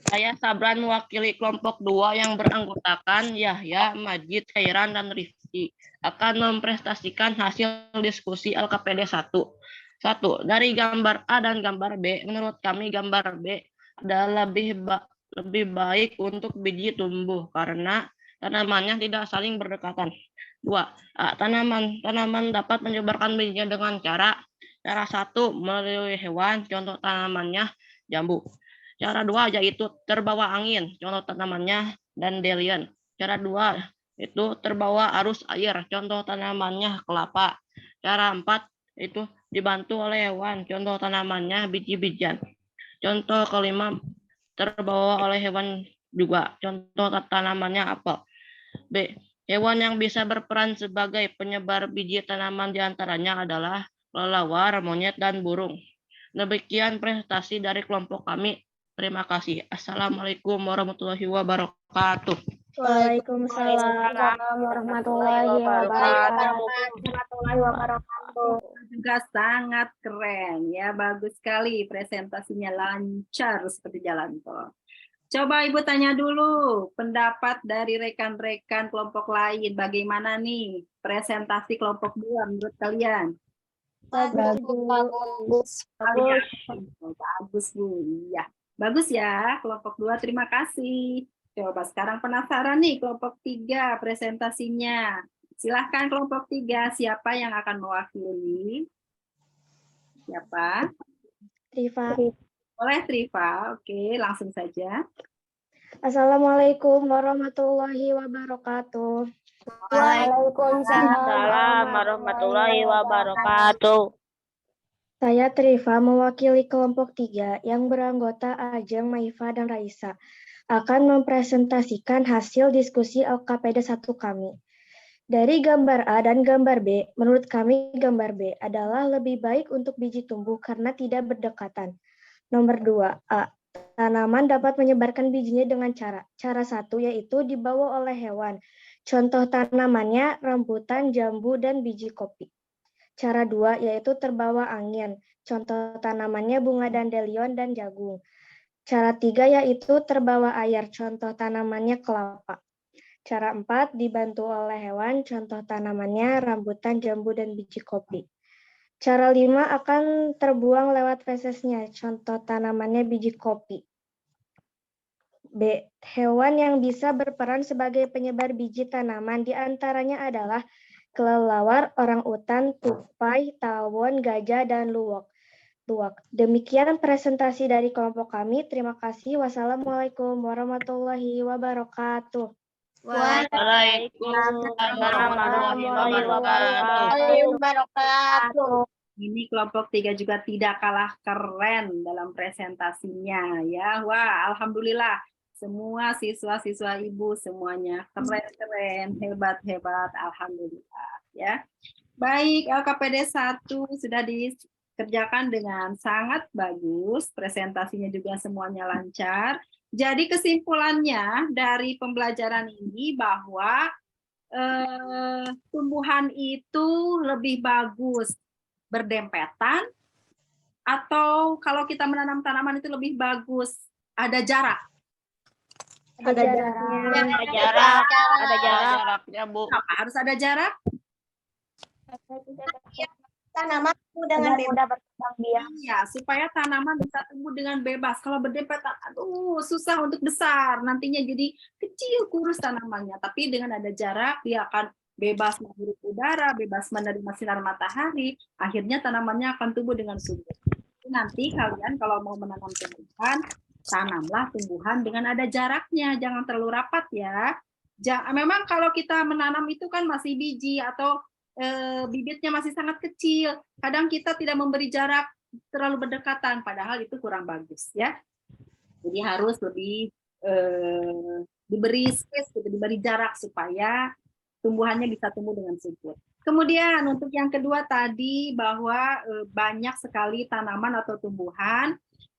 Saya Sabran mewakili kelompok 2 yang beranggotakan Yahya, Majid, Khairan, dan Rifki akan mempresentasikan hasil diskusi LKPD 1. 1. Dari gambar A dan gambar B, menurut kami gambar B adalah lebih baik untuk biji tumbuh karena tanamannya tidak saling berdekatan. 2. Tanaman dapat menyebarkan bijinya dengan cara 1 melalui hewan, contoh tanamannya jambu. Cara 2 yaitu terbawa angin, contoh tanamannya dandelion. Cara 2 itu terbawa arus air, contoh tanamannya kelapa. Cara 4 itu dibantu oleh hewan, contoh tanamannya biji-bijian. Contoh kelima terbawa oleh hewan juga, contoh tanamannya apel. B. Hewan yang bisa berperan sebagai penyebar biji tanaman diantaranya adalah kelelawar, monyet, dan burung. Demikian presentasi dari kelompok kami. Terima kasih. Assalamualaikum warahmatullahi wabarakatuh. Waalaikumsalam warahmatullahi wabarakatuh. juga sangat keren ya, bagus sekali presentasinya, lancar seperti jalan tol. Coba Ibu tanya dulu pendapat dari rekan-rekan kelompok lain, bagaimana nih presentasi kelompok 2 menurut kalian? Bagus. Bagus Bu, iya. Bagus ya kelompok 2, terima kasih. Coba sekarang penasaran nih kelompok 3 presentasinya. Silahkan kelompok 3, siapa yang akan mewakili? Siapa? Triva. Boleh Triva, oke langsung saja. Assalamualaikum warahmatullahi wabarakatuh. Waalaikumsalam warahmatullahi wabarakatuh. Saya Triva mewakili kelompok 3 yang beranggota Ajeng, Maifa, dan Raisa akan mempresentasikan hasil diskusi LKPD 1 kami. Dari gambar A dan gambar B, menurut kami gambar B adalah lebih baik untuk biji tumbuh karena tidak berdekatan. Nomor 2, A. Tanaman dapat menyebarkan bijinya dengan cara satu yaitu dibawa oleh hewan. Contoh tanamannya rambutan, jambu, dan biji kopi. Cara 2 yaitu terbawa angin. Contoh tanamannya bunga dandelion dan jagung. Cara 3 yaitu terbawa air. Contoh tanamannya kelapa. Cara 4 dibantu oleh hewan. Contoh tanamannya rambutan, jambu, dan biji kopi. Cara 5 akan terbuang lewat fesesnya. Contoh tanamannya biji kopi. B. Hewan yang bisa berperan sebagai penyebar biji tanaman diantaranya adalah kelelawar, orangutan, tupai, tawon, gajah, dan luwak. Demikian presentasi dari kelompok kami. Terima kasih. Wassalamualaikum warahmatullahi wabarakatuh. Waalaikumsalam warahmatullahi Wabarakatuh. Ini kelompok 3 juga tidak kalah keren dalam presentasinya ya. Wah, alhamdulillah. Semua siswa-siswa Ibu semuanya keren-keren, hebat-hebat, alhamdulillah ya. Baik, LKPD 1 sudah dikerjakan dengan sangat bagus, presentasinya juga semuanya lancar. Jadi kesimpulannya dari pembelajaran ini bahwa tumbuhan itu lebih bagus berdempetan, atau kalau kita menanam tanaman itu lebih bagus ada jarak. Ada jaraknya. Ada jaraknya, Bu. Kenapa harus ada jarak? Tanaman tumbuh dengan bebas. berkembang biak. Iya, supaya tanaman bisa tumbuh dengan bebas. Kalau berdempetan, aduh, susah untuk besar. Nantinya jadi kecil, kurus tanamannya. Tapi dengan ada jarak, dia akan bebas menghirup udara, bebas menerima sinar matahari. Akhirnya tanamannya akan tumbuh dengan subur. Nanti kalian kalau mau menanam tumbuhan, tanamlah tumbuhan dengan ada jaraknya. Jangan terlalu rapat ya. Memang kalau kita menanam itu kan masih biji atau bibitnya masih sangat kecil. Kadang kita tidak memberi jarak terlalu berdekatan, padahal itu kurang bagus ya. Jadi harus lebih diberi space, diberi jarak supaya tumbuhannya bisa tumbuh dengan subur. Kemudian untuk yang kedua tadi bahwa banyak sekali tanaman atau tumbuhan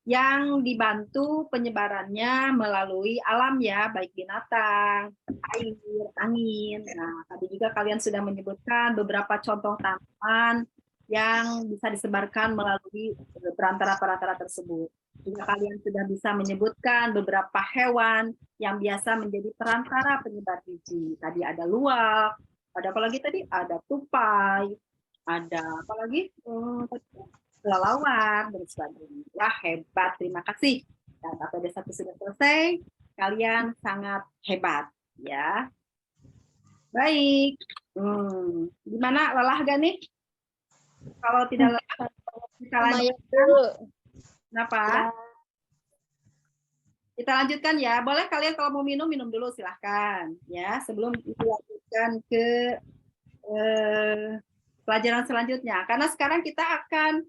yang dibantu penyebarannya melalui alam ya, baik binatang, air, angin. Nah, tadi juga kalian sudah menyebutkan beberapa contoh tanaman yang bisa disebarkan melalui perantara-perantara tersebut. Juga kalian sudah bisa menyebutkan beberapa hewan yang biasa menjadi perantara penyebar biji. Tadi ada luwak, ada apa lagi tadi? Ada tupai, ada apa lagi? Kelelawar dan sebagainya. Wah, hebat, terima kasih. Dan LKPD 1 sudah selesai, kalian sangat hebat ya. Baik, gimana, lelah gak nih? Kalau tidak lelah, kita lanjutkan. Kenapa? Kita lanjutkan ya. Boleh kalian kalau mau minum, minum dulu silahkan ya. Sebelum dilanjutkan ke pelajaran selanjutnya. Karena sekarang kita akan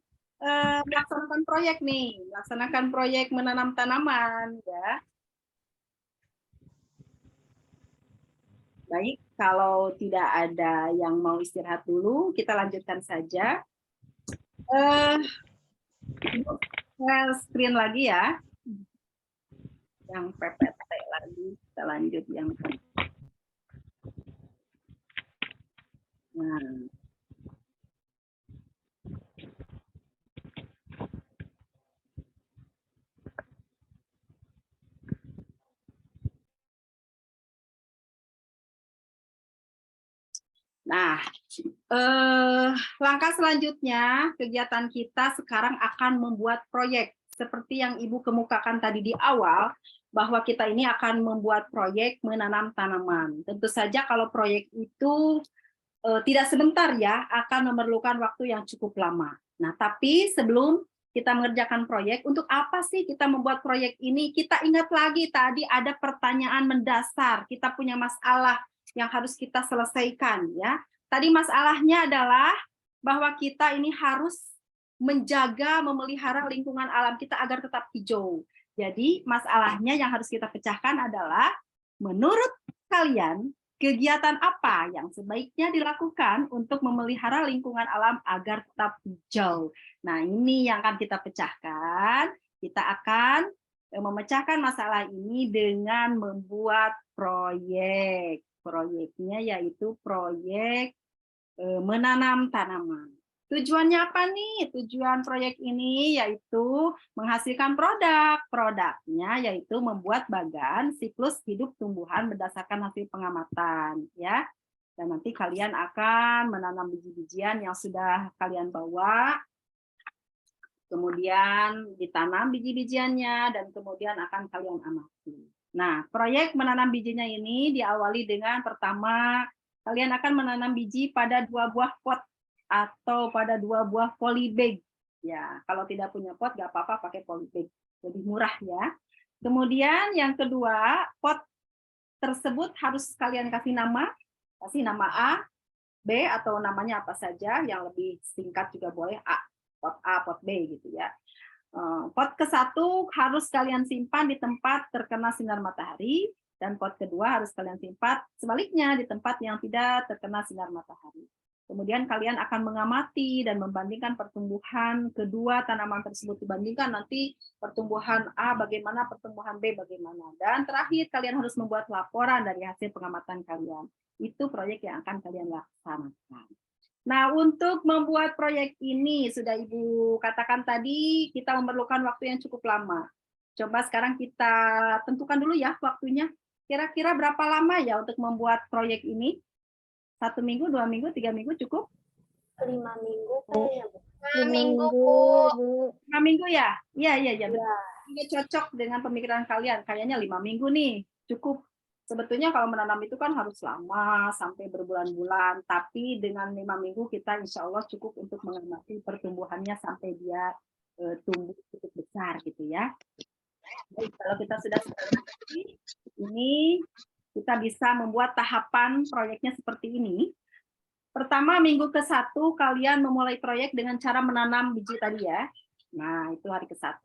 melaksanakan proyek nih, melaksanakan proyek menanam tanaman ya. Baik, kalau tidak ada yang mau istirahat dulu, kita lanjutkan saja. Screen lagi ya. Yang PPT lagi, kita lanjut yang nah. Nah, langkah selanjutnya kegiatan kita sekarang akan membuat proyek seperti yang Ibu kemukakan tadi di awal, bahwa kita ini akan membuat proyek menanam tanaman. Tentu saja kalau proyek itu tidak sebentar ya, akan memerlukan waktu yang cukup lama. Nah, tapi sebelum kita mengerjakan proyek, untuk apa sih kita membuat proyek ini? Kita ingat lagi tadi ada pertanyaan mendasar, kita punya masalah yang harus kita selesaikan ya. Tadi masalahnya adalah bahwa kita ini harus menjaga, memelihara lingkungan alam kita agar tetap hijau. Jadi masalahnya yang harus kita pecahkan adalah, menurut kalian kegiatan apa yang sebaiknya dilakukan untuk memelihara lingkungan alam agar tetap hijau? Nah, ini yang akan kita pecahkan. Kita akan memecahkan masalah ini dengan membuat proyek. Proyeknya yaitu proyek menanam tanaman. Tujuannya apa nih? Tujuan proyek ini yaitu menghasilkan produk. Produknya yaitu membuat bagan siklus hidup tumbuhan berdasarkan hasil pengamatan, ya. Dan nanti kalian akan menanam biji-bijian yang sudah kalian bawa, kemudian ditanam biji-bijiannya, dan kemudian akan kalian amati. Nah, proyek menanam bijinya ini diawali dengan pertama, kalian akan menanam biji pada 2 buah pot atau pada 2 buah polybag. Ya, kalau tidak punya pot, nggak apa-apa pakai polybag, lebih murah ya. Kemudian yang kedua, pot tersebut harus kalian kasih nama A, B, atau namanya apa saja, yang lebih singkat juga boleh, pot A, pot B gitu ya. Pot ke-1 harus kalian simpan di tempat terkena sinar matahari, dan pot kedua harus kalian simpan sebaliknya di tempat yang tidak terkena sinar matahari. Kemudian kalian akan mengamati dan membandingkan pertumbuhan kedua tanaman tersebut, dibandingkan nanti pertumbuhan A bagaimana, pertumbuhan B bagaimana. Dan terakhir kalian harus membuat laporan dari hasil pengamatan kalian. Itu proyek yang akan kalian laksanakan. Nah, untuk membuat proyek ini, sudah Ibu katakan tadi, kita memerlukan waktu yang cukup lama. Coba sekarang kita tentukan dulu ya waktunya. Kira-kira berapa lama ya untuk membuat proyek ini? 1 minggu, 2 minggu, 3 minggu cukup? 5 minggu kayaknya, Bu. 5 minggu, Bu. 5 minggu ya? Iya. Ini cocok dengan pemikiran kalian. Kayaknya 5 minggu nih, cukup. Sebetulnya kalau menanam itu kan harus lama, sampai berbulan-bulan. Tapi dengan 5 minggu kita insya Allah cukup untuk mengamati pertumbuhannya sampai dia tumbuh cukup besar gitu ya. Jadi, kalau kita sudah seperti ini, kita bisa membuat tahapan proyeknya seperti ini. Pertama, minggu ke-1 kalian memulai proyek dengan cara menanam biji tadi ya. Nah, itu hari ke-1.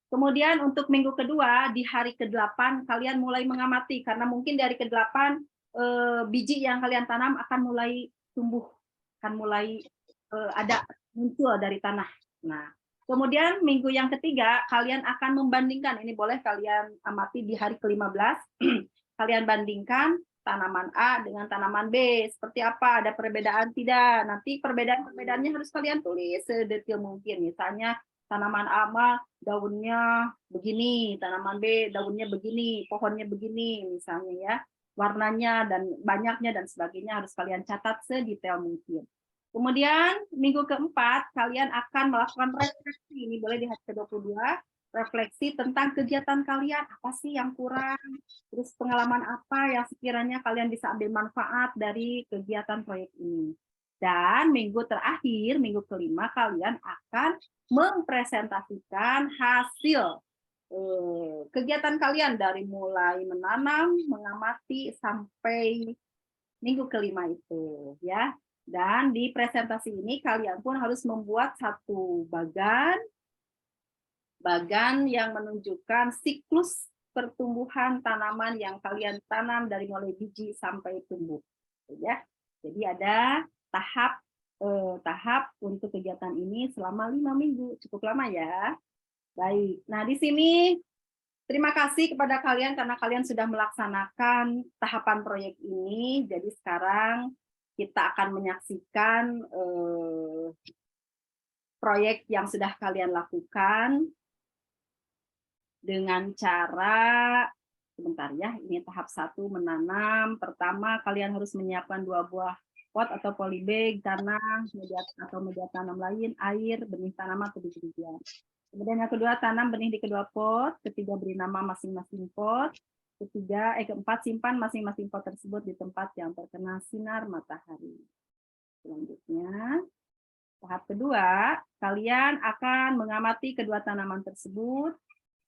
Kemudian untuk minggu kedua, di hari ke-8 kalian mulai mengamati, karena mungkin di hari ke-8 biji yang kalian tanam akan mulai tumbuh, akan mulai ada muncul dari tanah. Nah, kemudian minggu yang ketiga kalian akan membandingkan, ini boleh kalian amati di hari ke-15, kalian bandingkan tanaman A dengan tanaman B, seperti apa, ada perbedaan tidak. Nanti perbedaan-perbedaannya harus kalian tulis sedetail mungkin, misalnya tanaman A daunnya begini, tanaman B daunnya begini, pohonnya begini misalnya ya, warnanya dan banyaknya dan sebagainya harus kalian catat sedetail mungkin. Kemudian minggu ke-4 kalian akan melakukan refleksi, ini boleh di hari ke-22, refleksi tentang kegiatan kalian, apa sih yang kurang, terus pengalaman apa yang sekiranya kalian bisa ambil manfaat dari kegiatan proyek ini. Dan minggu terakhir, minggu ke-5, kalian akan mempresentasikan hasil kegiatan kalian dari mulai menanam, mengamati sampai minggu ke-5 itu ya. Dan di presentasi ini kalian pun harus membuat satu bagan yang menunjukkan siklus pertumbuhan tanaman yang kalian tanam dari mulai biji sampai tumbuh ya. Jadi ada tahap untuk kegiatan ini selama 5 minggu, cukup lama ya. Baik, nah di sini terima kasih kepada kalian karena kalian sudah melaksanakan tahapan proyek ini. Jadi sekarang kita akan menyaksikan proyek yang sudah kalian lakukan dengan cara, sebentar ya, ini tahap 1 menanam. Pertama kalian harus menyiapkan 2 buah pot atau polybag, tanah, media tanam lain, air, benih tanaman atau biji-bijian. Kemudian yang kedua, tanam benih di kedua pot. Ketiga, beri nama masing-masing pot. Keempat, simpan masing-masing pot tersebut di tempat yang terkena sinar matahari. Selanjutnya, tahap kedua, kalian akan mengamati kedua tanaman tersebut.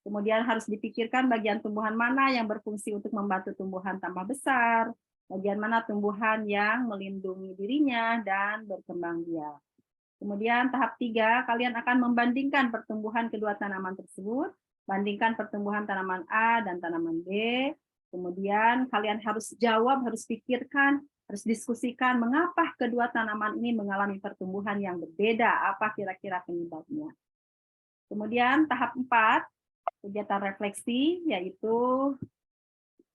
Kemudian harus dipikirkan bagian tumbuhan mana yang berfungsi untuk membantu tumbuhan tambah besar, bagian mana tumbuhan yang melindungi dirinya dan berkembang biak. Kemudian tahap 3, kalian akan membandingkan pertumbuhan kedua tanaman tersebut, bandingkan pertumbuhan tanaman A dan tanaman B. Kemudian kalian harus jawab, harus pikirkan, harus diskusikan mengapa kedua tanaman ini mengalami pertumbuhan yang berbeda, apa kira-kira penyebabnya. Kemudian tahap 4, kegiatan refleksi, yaitu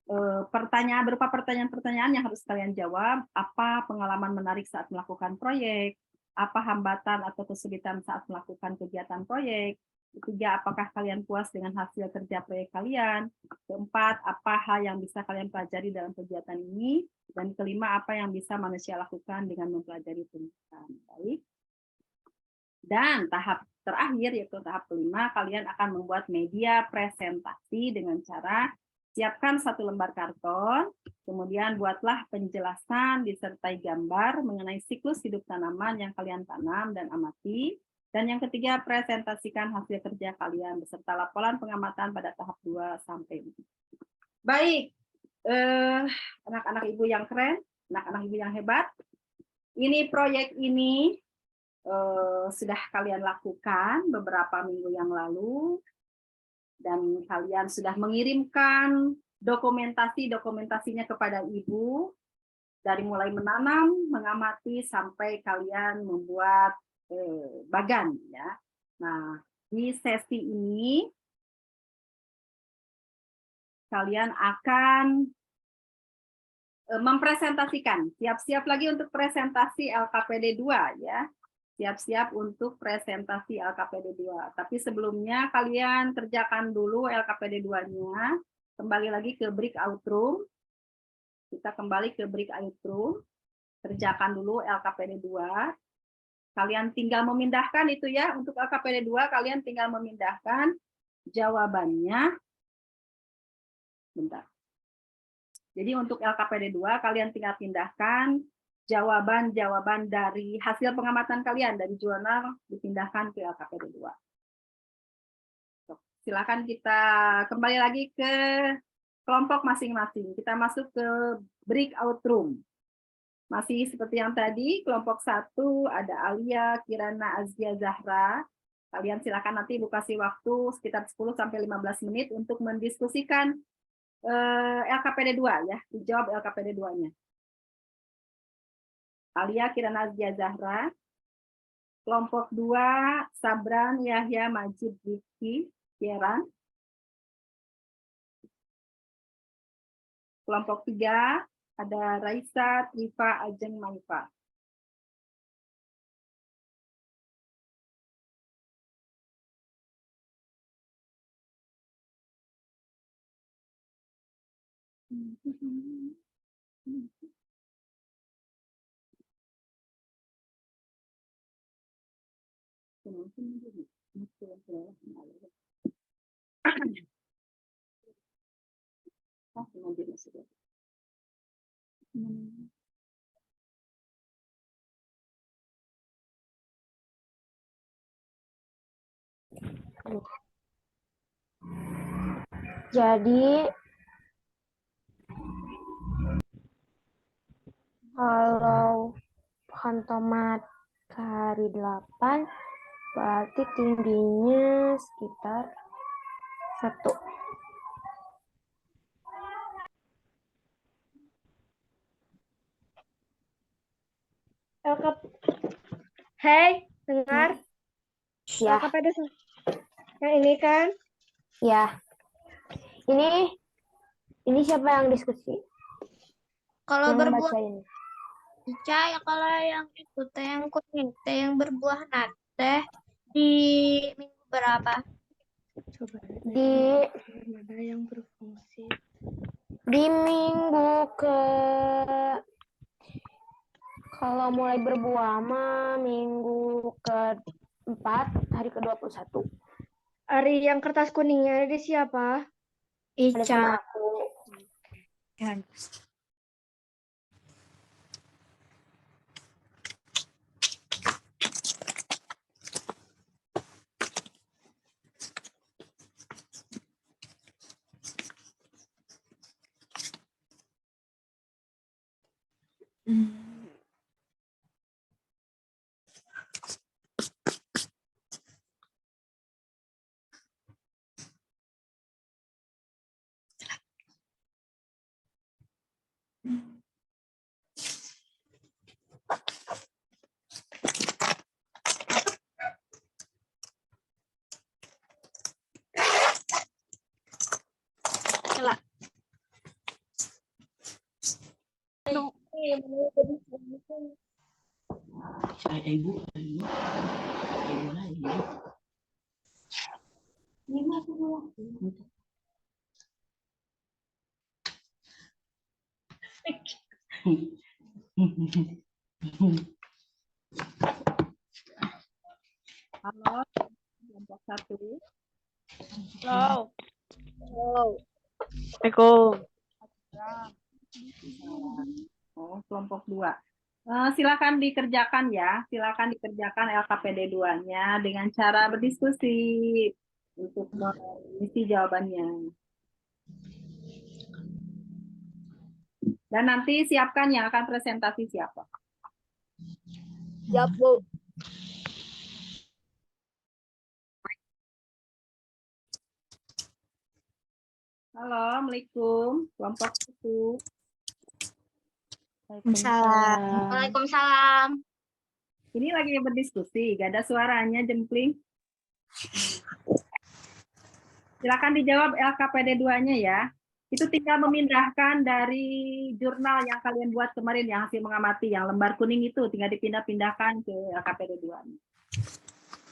berupa pertanyaan-pertanyaan yang harus kalian jawab. Apa pengalaman menarik saat melakukan proyek? Apa hambatan atau kesulitan saat melakukan kegiatan proyek? Ketiga, apakah kalian puas dengan hasil kerja proyek kalian? Keempat, apa hal yang bisa kalian pelajari dalam kegiatan ini? Dan kelima, apa yang bisa manusia lakukan dengan mempelajari tumbuhan? Baik. Dan tahap terakhir, yaitu tahap kelima, kalian akan membuat media presentasi dengan cara siapkan 1 lembar karton, kemudian buatlah penjelasan disertai gambar mengenai siklus hidup tanaman yang kalian tanam dan amati. Dan yang ketiga, presentasikan hasil kerja kalian beserta laporan pengamatan pada tahap 2 sampai 4. Baik, anak-anak ibu yang keren, anak-anak ibu yang hebat. Ini proyek ini sudah kalian lakukan beberapa minggu yang lalu. Dan kalian sudah mengirimkan dokumentasinya kepada ibu. Dari mulai menanam, mengamati, sampai kalian membuat bagan, ya. Nah, di sesi ini kalian akan mempresentasikan, siap-siap lagi untuk presentasi LKPD 2, ya. Siap-siap untuk presentasi LKPD 2. Tapi sebelumnya kalian kerjakan dulu LKPD 2-nya. Kembali lagi ke breakout room. Kita kembali ke breakout room. Kerjakan dulu LKPD 2. Kalian tinggal memindahkan itu, ya, untuk LKPD 2 kalian tinggal memindahkan jawabannya. Bentar. Jadi untuk LKPD 2 kalian tinggal pindahkan jawaban-jawaban dari hasil pengamatan kalian dari jurnal, dipindahkan ke LKPD 2. Silakan kita kembali lagi ke kelompok masing-masing. Kita masuk ke breakout room. Masih seperti yang tadi, kelompok 1 ada Alia, Kirana, Azkia, Zahra. Kalian silakan nanti Ibu kasih waktu sekitar 10-15 menit untuk mendiskusikan LKPD 2, ya, dijawab LKPD 2-nya. Alia, Kirana, Azkia, Zahra. Kelompok 2, Sabran, Yahya, Majid, Rifki, Kieran. Kelompok 3, ada Raisa, Trifa, Ajeng, Maifa. Jadi kalau pohon tomat ke hari 8 berarti tingginya sekitar 1. Hei, dengar? Ya. LKPD yang ini kan? Ya. Ini siapa yang diskusi? Kalau Yang berbuah bacain. ya kalau yang itu teh yang kuning teh yang berbuah teh di minggu berapa? Coba Di mana yang berfungsi. minggu ke Kalau mulai berbuah mah minggu ke-4, hari ke-21. Ari yang kertas kuningnya ada siapa? Ada sama Ica. aku. Halo, kelompok 1. Halo. Oh, kelompok 2. Silakan dikerjakan ya, silakan dikerjakan LKPD 2-nya dengan cara berdiskusi untuk mengisi jawabannya. Dan nanti siapkan yang akan presentasi siapa. Siap, Bu. Halo, Assalamualaikum, kelompok 1. Waalaikumsalam. Ini lagi berdiskusi, gak ada suaranya, Jempling. Silakan dijawab LKPD 2-nya ya. Itu tinggal memindahkan dari jurnal yang kalian buat kemarin, yang hasil mengamati, yang lembar kuning itu, tinggal dipindah-pindahkan ke LKPD 2-nya.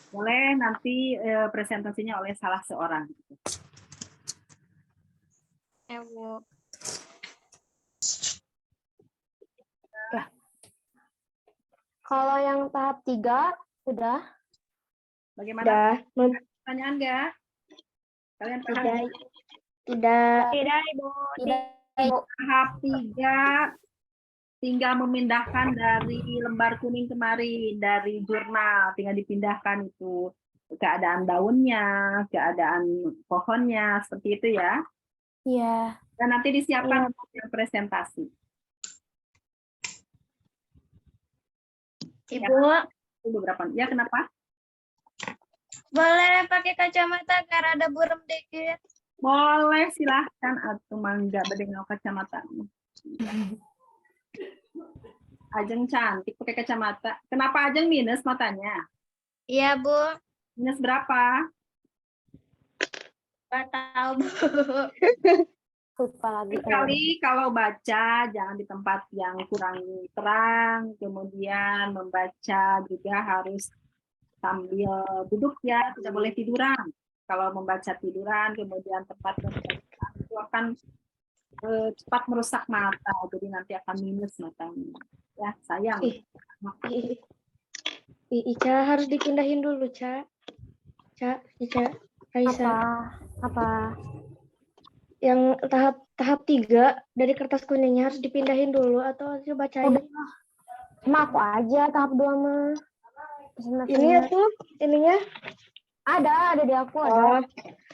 Boleh nanti presentasinya oleh salah seorang. Ya, Bu. Kalau yang tahap 3 udah? Bagaimana? Udah. Pertanyaan nggak? Kalian paham? Tidak. Tidak, Ibu. Tahap 3 tinggal memindahkan dari lembar kuning kemarin, dari jurnal, tinggal dipindahkan itu keadaan daunnya, keadaan pohonnya, seperti itu ya. Iya. Dan nanti disiapkan untuk yang presentasi. Ibu, Itu beberapa. Ya, kenapa? boleh pakai kacamata agar ada burem dikit. Boleh, silahkan. Atau mangga bedengau kacamata. Ajeng cantik pakai kacamata. Kenapa Ajeng minus matanya? Iya, Bu. Minus berapa? Nggak tahu, Bu. Lupa lagi. Sekali kalau baca jangan di tempat yang kurang terang, kemudian membaca juga harus sambil duduk ya, tidak boleh tiduran. Kalau membaca tiduran, kemudian tempat membaca itu akan cepat merusak mata, jadi nanti akan minus matanya. Ya, sayang. Ica harus dipindahin dulu, Ca. Ica, Raisa. Apa? Yang tahap 3 dari kertas kuningnya harus dipindahin dulu atau harus bacain? Sama aku aja tahap 2 mah. Ini tuh ininya Ada di aku ada.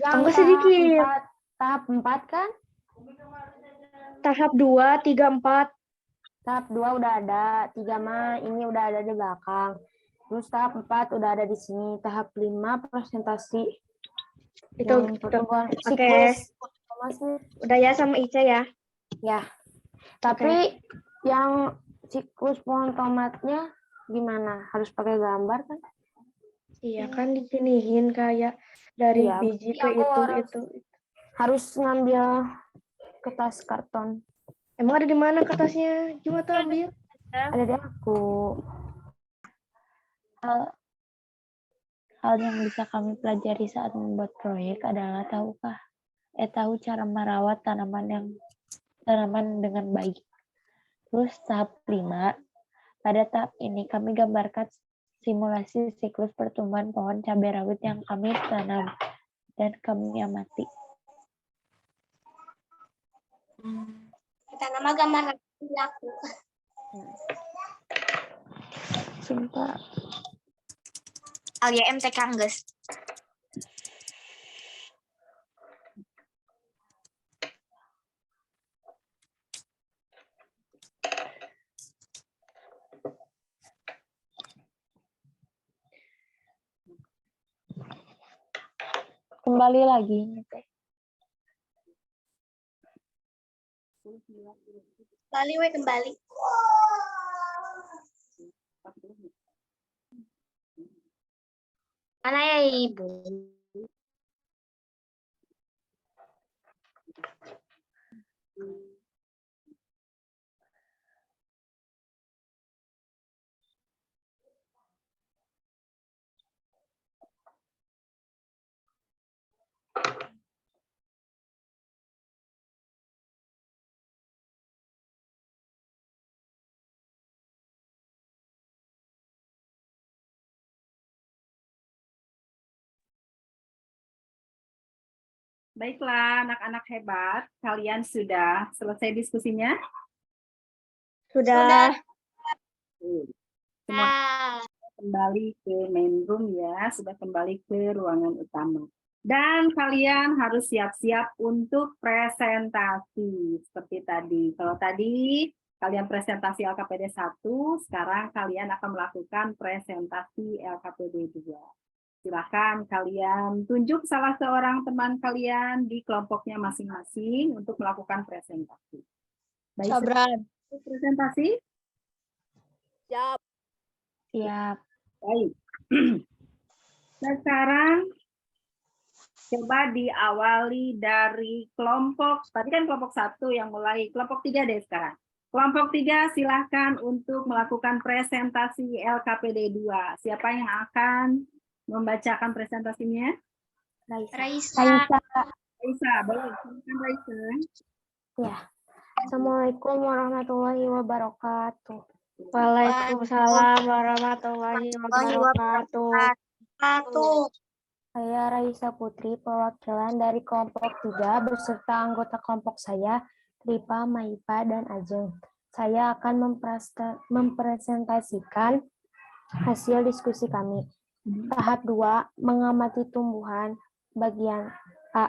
Yang angka tahap sedikit. 4, tahap 4 kan? Tahap 2, 3, 4. Tahap 2 udah ada, 3 mah ini udah ada di belakang. Terus tahap 4 udah ada di sini. Tahap 5 presentasi. Itu pertumbuhan oke. siklus. Udah ya sama Ica ya. Ya. Tapi yang siklus pohon tomatnya gimana? Harus pakai gambar kan? Iya kan disinihin kayak dari Iya, biji berarti ke aku itu. Harus ngambil kertas karton. Emang ada di mana kertasnya? Cuma tuh ambil. Ada di aku. Hal yang bisa kami pelajari saat membuat proyek adalah tahu cara merawat tanaman dengan baik. Terus tahap 5, Pada tahap ini kami gambarkan simulasi siklus pertumbuhan pohon cabai rawit yang kami tanam dan kami amati. Kita nama gambar laku. Sumpah. Alia MTK geus. Kembali lagi ini teh. Kembali. Mana ya Ibu? Baiklah, anak-anak hebat, kalian sudah selesai diskusinya? Sudah. Semua kembali ke main room ya, sudah kembali ke ruangan utama. Dan kalian harus siap-siap untuk presentasi seperti tadi. Kalau tadi kalian presentasi LKPD 1, sekarang kalian akan melakukan presentasi LKPD 2. Silakan kalian tunjuk salah seorang teman kalian di kelompoknya masing-masing untuk melakukan presentasi. Baik, Sabran. presentasi? Siap. Baik. Sekarang coba diawali dari kelompok, tadi kan kelompok 1 yang mulai, kelompok 3 deh sekarang. Kelompok 3 silahkan untuk melakukan presentasi LKPD 2. Siapa yang akan membacakan presentasinya? Raisa. Raisa, boleh. Silakan Raisa. Ya. Assalamualaikum warahmatullahi wabarakatuh. Waalaikumsalam warahmatullahi wabarakatuh. Saya Raisa Putri, perwakilan dari kelompok 3 beserta anggota kelompok saya, Tripa, Maipa, dan Ajeng. Saya akan mempresentasikan hasil diskusi kami. Tahap 2, mengamati tumbuhan. Bagian A.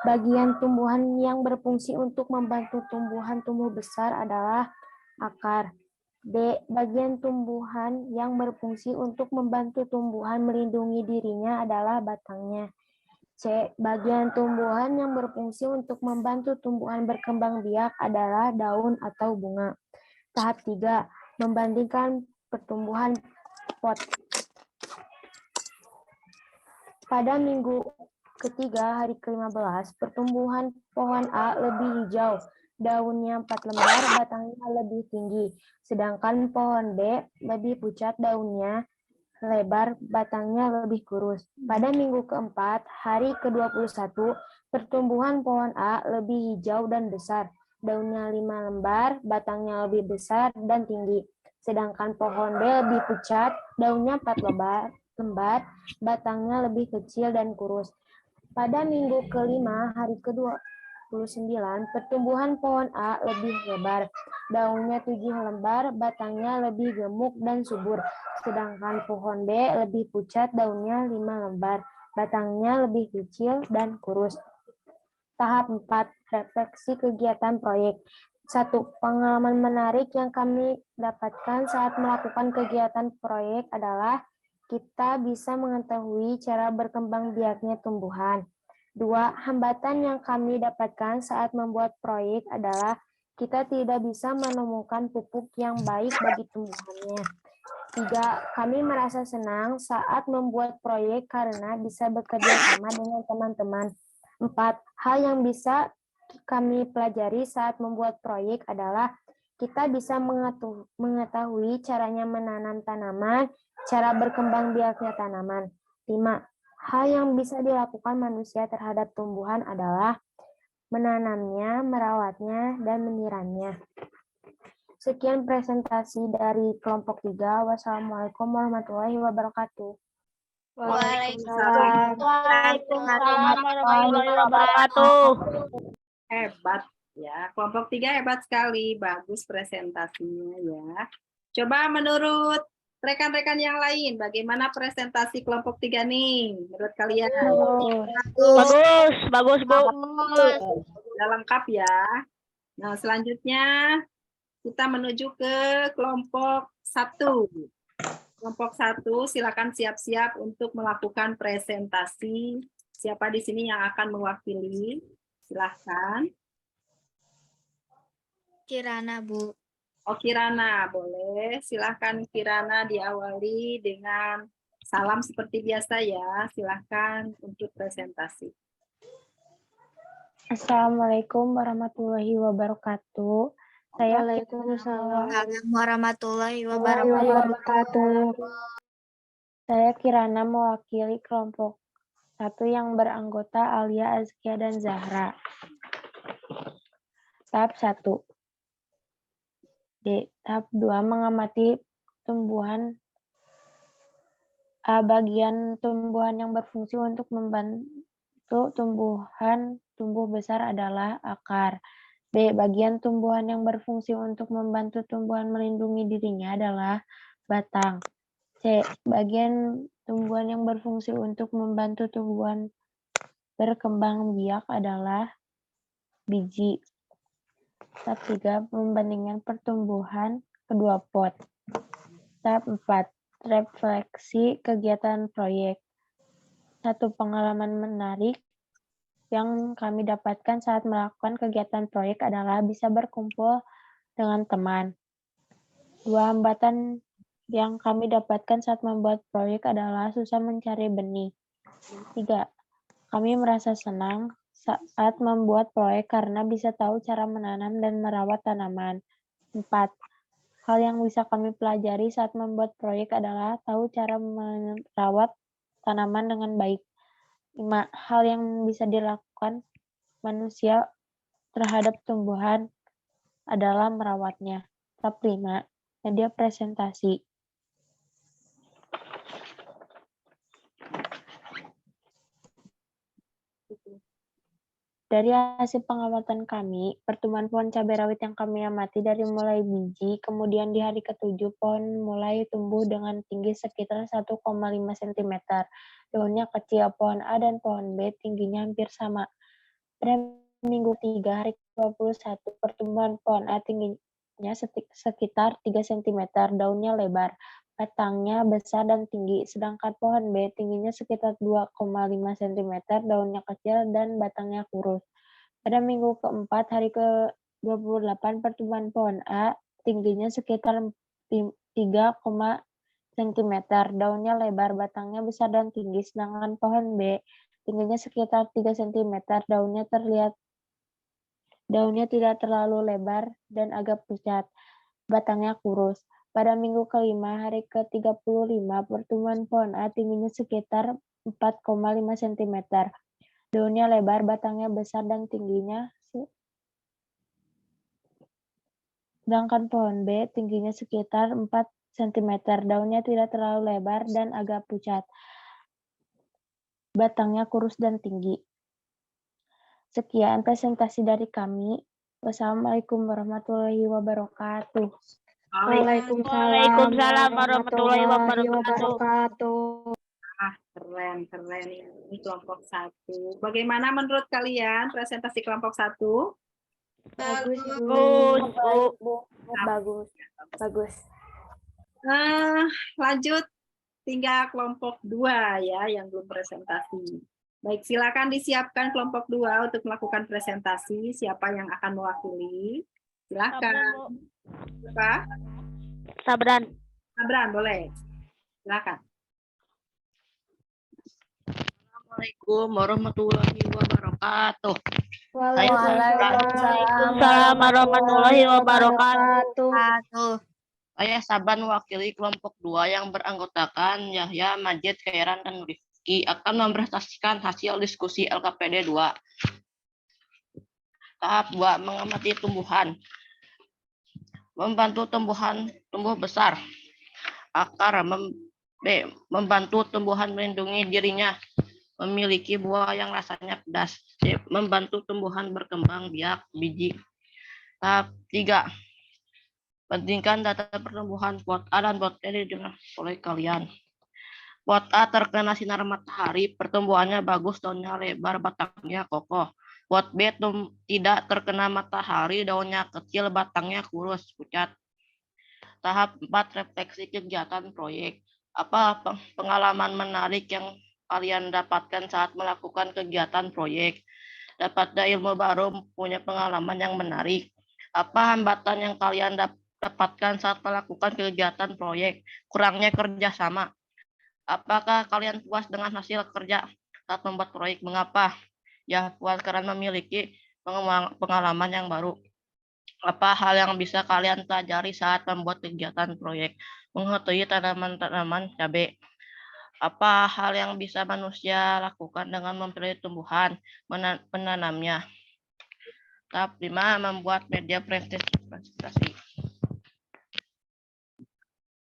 Bagian tumbuhan yang berfungsi untuk membantu tumbuhan tumbuh besar adalah akar. D. Bagian tumbuhan yang berfungsi untuk membantu tumbuhan melindungi dirinya adalah batangnya. C. Bagian tumbuhan yang berfungsi untuk membantu tumbuhan berkembang biak adalah daun atau bunga. Tahap 3. Membandingkan pertumbuhan pot. Pada minggu ketiga hari ke-15, pertumbuhan pohon A lebih hijau. Daunnya 4 lembar, batangnya lebih tinggi. Sedangkan pohon B lebih pucat, daunnya lebar, batangnya lebih kurus. Pada minggu keempat, hari ke-21, pertumbuhan pohon A lebih hijau dan besar. Daunnya 5 lembar, batangnya lebih besar dan tinggi. Sedangkan pohon B lebih pucat, daunnya 4 lembar, batangnya lebih kecil dan kurus. Pada minggu kelima, hari ke-29, pertumbuhan pohon A lebih lebar. Daunnya 7 lembar, batangnya lebih gemuk dan subur. Sedangkan pohon B lebih pucat, daunnya 5 lembar. Batangnya lebih kecil dan kurus. Tahap 4, refleksi kegiatan proyek. 1. Pengalaman menarik yang kami dapatkan saat melakukan kegiatan proyek adalah kita bisa mengetahui cara berkembang biaknya tumbuhan. 2. Hambatan yang kami dapatkan saat membuat proyek adalah kita tidak bisa menemukan pupuk yang baik bagi tumbuhannya. 3. Kami merasa senang saat membuat proyek karena bisa bekerja sama dengan teman-teman. 4. Hal yang bisa kami pelajari saat membuat proyek adalah kita bisa mengetahui caranya menanam tanaman, cara berkembang biaknya tanaman. 5. Hal yang bisa dilakukan manusia terhadap tumbuhan adalah menanamnya, merawatnya, dan menyiramnya. Sekian presentasi dari kelompok 3. Wassalamualaikum warahmatullahi wabarakatuh. Waalaikumsalam. Waalaikumsalam warahmatullahi wabarakatuh. Hebat ya, kelompok 3 hebat sekali, bagus presentasinya ya. Coba menurut rekan-rekan yang lain, bagaimana presentasi kelompok 3 nih menurut kalian? Bagus, Bu. Sudah lengkap ya. Nah, selanjutnya kita menuju ke kelompok 1. Kelompok 1, silakan siap-siap untuk melakukan presentasi. Siapa di sini yang akan mewakili? Silahkan. Kirana, Bu. Oh, Kirana, boleh. Silahkan Kirana diawali dengan salam seperti biasa ya. Silahkan untuk presentasi. Assalamualaikum warahmatullahi wabarakatuh. Saya Waalaikumsalam Warahmatullahi wabarakatuh. Saya Kirana mewakili kelompok 1 yang beranggota Alia, Azkia, dan Zahra. Tahap 1. D. Tahap 2. Mengamati tumbuhan. A. Bagian tumbuhan yang berfungsi untuk membantu tumbuhan tumbuh besar adalah akar. B. Bagian tumbuhan yang berfungsi untuk membantu tumbuhan melindungi dirinya adalah batang. C. Bagian tumbuhan yang berfungsi untuk membantu tumbuhan berkembang biak adalah biji. Tahap 3. Membandingkan pertumbuhan kedua pot. Tahap 4. Refleksi kegiatan proyek. 1. Pengalaman menarik yang kami dapatkan saat melakukan kegiatan proyek adalah bisa berkumpul dengan teman. 2. Hambatan yang kami dapatkan saat membuat proyek adalah susah mencari benih. 3. Kami merasa senang saat membuat proyek karena bisa tahu cara menanam dan merawat tanaman. 4. Hal yang bisa kami pelajari saat membuat proyek adalah tahu cara merawat tanaman dengan baik. 5. Hal yang bisa dilakukan manusia terhadap tumbuhan adalah merawatnya. Tahap 5. Media presentasi. Dari hasil pengamatan kami, pertumbuhan pohon cabai rawit yang kami amati dari mulai biji, kemudian di hari ke-7 pohon mulai tumbuh dengan tinggi sekitar 1,5 cm. Daunnya kecil, pohon A dan pohon B tingginya hampir sama. Pada minggu 3 hari ke-21, pertumbuhan pohon A tingginya sekitar 3 cm, daunnya lebar, batangnya besar dan tinggi, sedangkan pohon B tingginya sekitar 2,5 cm, daunnya kecil dan batangnya kurus. Pada minggu ke-4 hari ke-28, pertumbuhan pohon A tingginya sekitar 3, cm, daunnya lebar, batangnya besar dan tinggi, sedangkan pohon B tingginya sekitar 3 cm, daunnya tidak terlalu lebar dan agak pucat, batangnya kurus. Pada minggu ke-5 hari ke-35, pertumbuhan pohon A tingginya sekitar 4,5 cm, daunnya lebar, batangnya besar dan tingginya, sedangkan pohon B tingginya sekitar 4 cm, daunnya tidak terlalu lebar dan agak pucat, batangnya kurus dan tinggi. Sekian presentasi dari kami. Wassalamualaikum warahmatullahi wabarakatuh. Waalaikumsalam warahmatullahi wabarakatuh. Keren ini kelompok 1. Bagaimana menurut kalian presentasi kelompok 1? Bagus. Lanjut, tinggal kelompok 2 ya yang belum presentasi. Baik, silakan disiapkan kelompok 2 untuk melakukan presentasi. Siapa yang akan mewakili? Silakan. Siapa? Sabran, boleh. Silakan. Assalamualaikum warahmatullahi wabarakatuh. Waalaikumsalam warahmatullahi wabarakatuh. Saya Sabran mewakili kelompok 2 yang beranggotakan Yahya, Majid, Khairan, dan Rifki akan mempresentasikan hasil diskusi LKPD 2. Tahap 2, mengamati tumbuhan. membantu tumbuh besar. Akar. B. Membantu tumbuhan melindungi dirinya, memiliki buah yang rasanya pedas. C. Membantu tumbuhan berkembang biak biji. Tahap 3. Bandingkan data pertumbuhan pot A dan pot E dengan oleh kalian. Pot A terkena sinar matahari, pertumbuhannya bagus, daunnya lebar, batangnya kokoh. Pot B tidak terkena matahari, daunnya kecil, batangnya kurus, pucat. Tahap 4, refleksi kegiatan proyek. Apa pengalaman menarik yang kalian dapatkan saat melakukan kegiatan proyek? Dapat ilmu baru, punya pengalaman yang menarik. Apa hambatan yang kalian dapatkan saat melakukan kegiatan proyek? Kurangnya kerjasama. Apakah kalian puas dengan hasil kerja saat membuat proyek? Mengapa? Ya, puas karena memiliki pengalaman yang baru. Apa hal yang bisa kalian pelajari saat membuat kegiatan proyek? Mengetahui tanaman-tanaman cabai. Apa hal yang bisa manusia lakukan dengan mempelajari tumbuhan, menanamnya? Tahap 5, membuat media presentasi.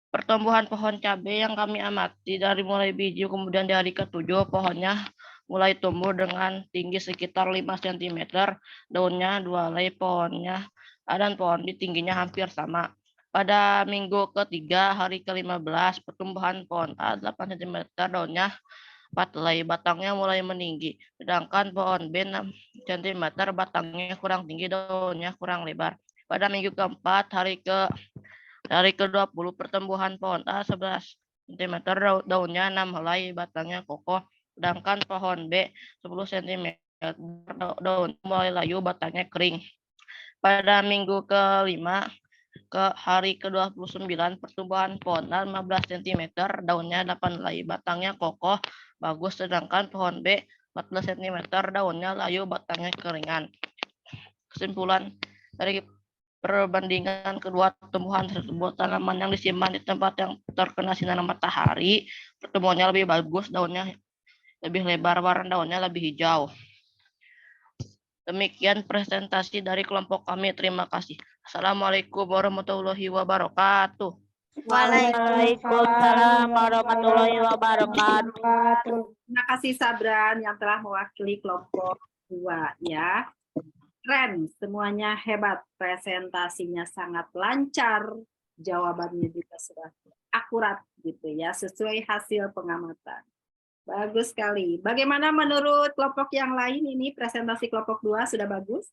Pertumbuhan pohon cabai yang kami amati dari mulai biji, kemudian di hari ke-7 pohonnya mulai tumbuh dengan tinggi sekitar 5 cm, daunnya 2 helai, pohonnya dan pohon di tingginya hampir sama. Pada minggu ke-3 hari ke-15 pertumbuhan pohon A 8 cm, daunnya 4 helai, batangnya mulai meninggi. Sedangkan pohon B 6 cm, batangnya kurang tinggi, daunnya kurang lebar. Pada minggu ke-4 hari ke-20 pertumbuhan pohon A 11 cm, daunnya 6 helai, batangnya kokoh. Sedangkan pohon B 10 cm, daun mulai layu, batangnya kering. Pada minggu ke-5 hari ke-29 pertumbuhan pohon A 15 cm, daunnya 8 helai, batangnya kokoh bagus. Sedangkan pohon B 14 cm, daunnya layu, batangnya keringan. Kesimpulan dari perbandingan kedua tumbuhan tersebut, tanaman yang disimpan di tempat yang terkena sinar matahari, pertumbuhannya lebih bagus, daunnya lebih lebar, warna daunnya lebih hijau. Demikian presentasi dari kelompok kami. Terima kasih. Assalamualaikum warahmatullahi wabarakatuh. Waalaikumsalam warahmatullahi wabarakatuh. Terima kasih Sabran yang telah mewakili kelompok 2 ya. Keren, semuanya hebat, presentasinya sangat lancar, jawabannya juga sudah akurat gitu ya, sesuai hasil pengamatan. Bagus sekali. Bagaimana menurut kelompok yang lain ini, presentasi kelompok 2 sudah bagus?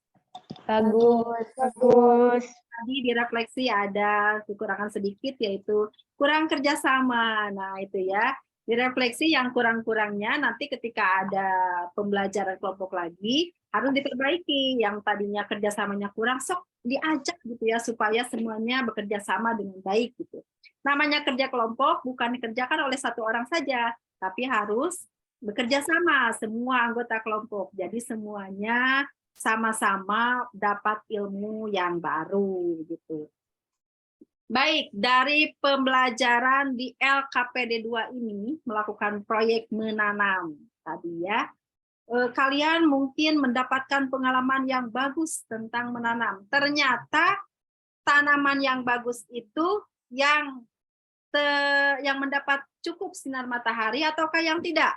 Bagus. Tadi direfleksi ada kekurangan sedikit, yaitu kurang kerjasama. Nah itu ya, direfleksi yang kurang-kurangnya nanti ketika ada pembelajaran kelompok lagi harus diperbaiki. Yang tadinya kerjasamanya kurang, sok diajak gitu ya supaya semuanya bekerja sama dengan baik gitu. Namanya kerja kelompok bukan dikerjakan oleh satu orang saja, tapi harus bekerja sama semua anggota kelompok. Jadi semuanya sama-sama dapat ilmu yang baru gitu. Baik, dari pembelajaran di LKPD 2 ini melakukan proyek menanam tadi ya. Kalian mungkin mendapatkan pengalaman yang bagus tentang menanam. Ternyata tanaman yang bagus itu yang mendapat cukup sinar matahari ataukah yang tidak?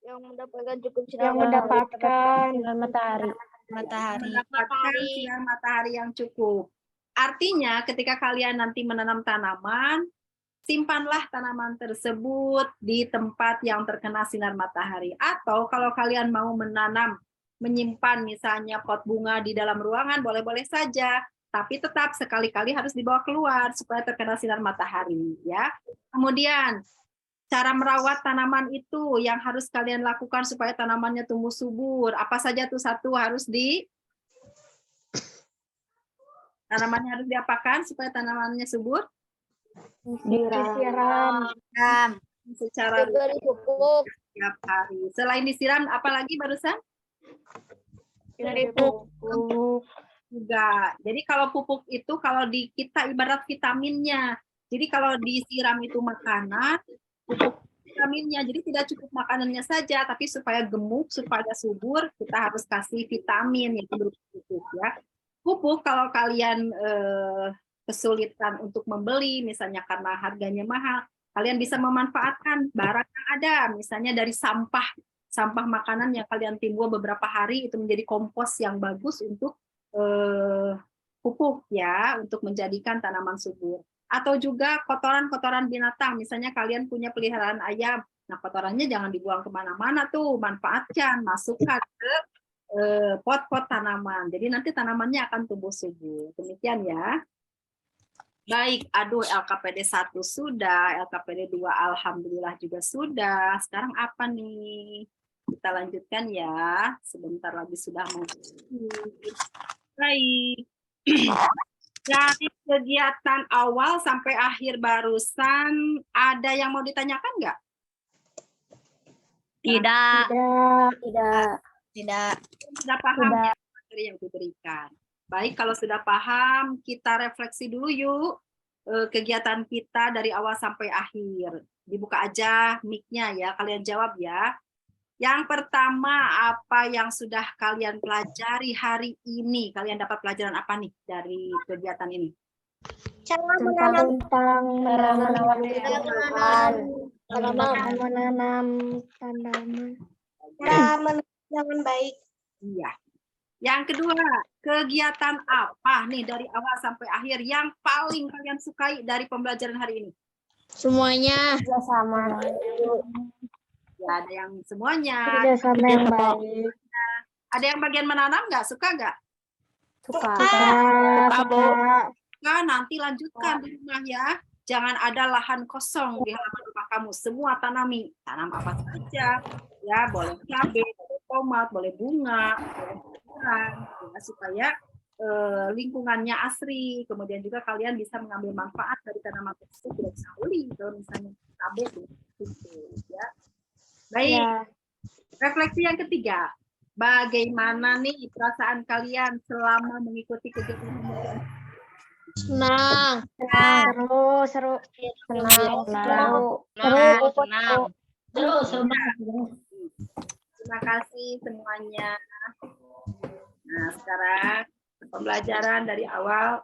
Yang mendapatkan cukup Yang mendapatkan sinar matahari. Mendapatkan sinar matahari yang cukup. Artinya ketika kalian nanti menanam tanaman, simpanlah tanaman tersebut di tempat yang terkena sinar matahari. Atau kalau kalian mau menyimpan misalnya pot bunga di dalam ruangan, boleh-boleh saja. Tapi tetap sekali-kali harus dibawa keluar supaya terkena sinar matahari. Ya. Kemudian, cara merawat tanaman itu yang harus kalian lakukan supaya tanamannya tumbuh subur. Apa saja tuh? Satu, tanamannya harus diapakan supaya tanamannya subur? disiram. Secara Diberi pupuk. setiap hari. Selain disiram, apalagi barusan? Diberi pupuk. Juga. Jadi kalau pupuk itu kalau di kita ibarat vitaminnya. Jadi kalau disiram itu makanan, pupuk vitaminnya. Jadi tidak cukup makanannya saja, tapi supaya gemuk, supaya subur, kita harus kasih vitamin yang berupa pupuk ya. pupuk kalau kalian kesulitan untuk membeli, misalnya karena harganya mahal, kalian bisa memanfaatkan barang yang ada, misalnya dari sampah makanan yang kalian timbul beberapa hari itu menjadi kompos yang bagus untuk pupuk ya, untuk menjadikan tanaman subur. Atau juga kotoran-kotoran binatang, misalnya kalian punya peliharaan ayam, nah kotorannya jangan dibuang kemana-mana tuh, manfaatkan, masukkan ke pot-pot tanaman. Jadi nanti tanamannya akan tumbuh subur. Demikian ya. Baik, aduh LKPD 1 sudah, LKPD 2 alhamdulillah juga sudah. Sekarang apa nih? Kita lanjutkan ya. Sebentar lagi sudah mau. Baik. Dari kegiatan awal sampai akhir barusan, ada yang mau ditanyakan nggak? Tidak. Tidak. Sudah paham ya materi yang diberikan. Baik, kalau sudah paham, kita refleksi dulu yuk kegiatan kita dari awal sampai akhir. Dibuka aja mic-nya ya, kalian jawab ya. Yang pertama, apa yang sudah kalian pelajari hari ini? Kalian dapat pelajaran apa nih dari kegiatan ini? Cara menanam tanaman. dengan baik. Iya. Yang kedua, kegiatan apa nih dari awal sampai akhir yang paling kalian sukai dari pembelajaran hari ini? Semuanya. Sama. Ya, ada yang semuanya. Kerjasama yang baik. Ada yang bagian menanam nggak? Suka nggak? Suka. Nah, nanti lanjutkan di rumah ya. Jangan ada lahan kosong di halaman rumah kamu. Semua tanami. Tanam apa saja. Ya, boleh cabai, boleh tomat, boleh bunga, boleh sayuran, ya, supaya lingkungannya asri. Kemudian juga kalian bisa mengambil manfaat dari tanaman tersebut. Tidak bisa beli kalau misalnya cabai gitu ya. Baik. Ya. Refleksi yang ketiga. Bagaimana nih perasaan kalian selama mengikuti kegiatan ini? Senang. Seru. Terima kasih semuanya. Nah, sekarang pembelajaran dari awal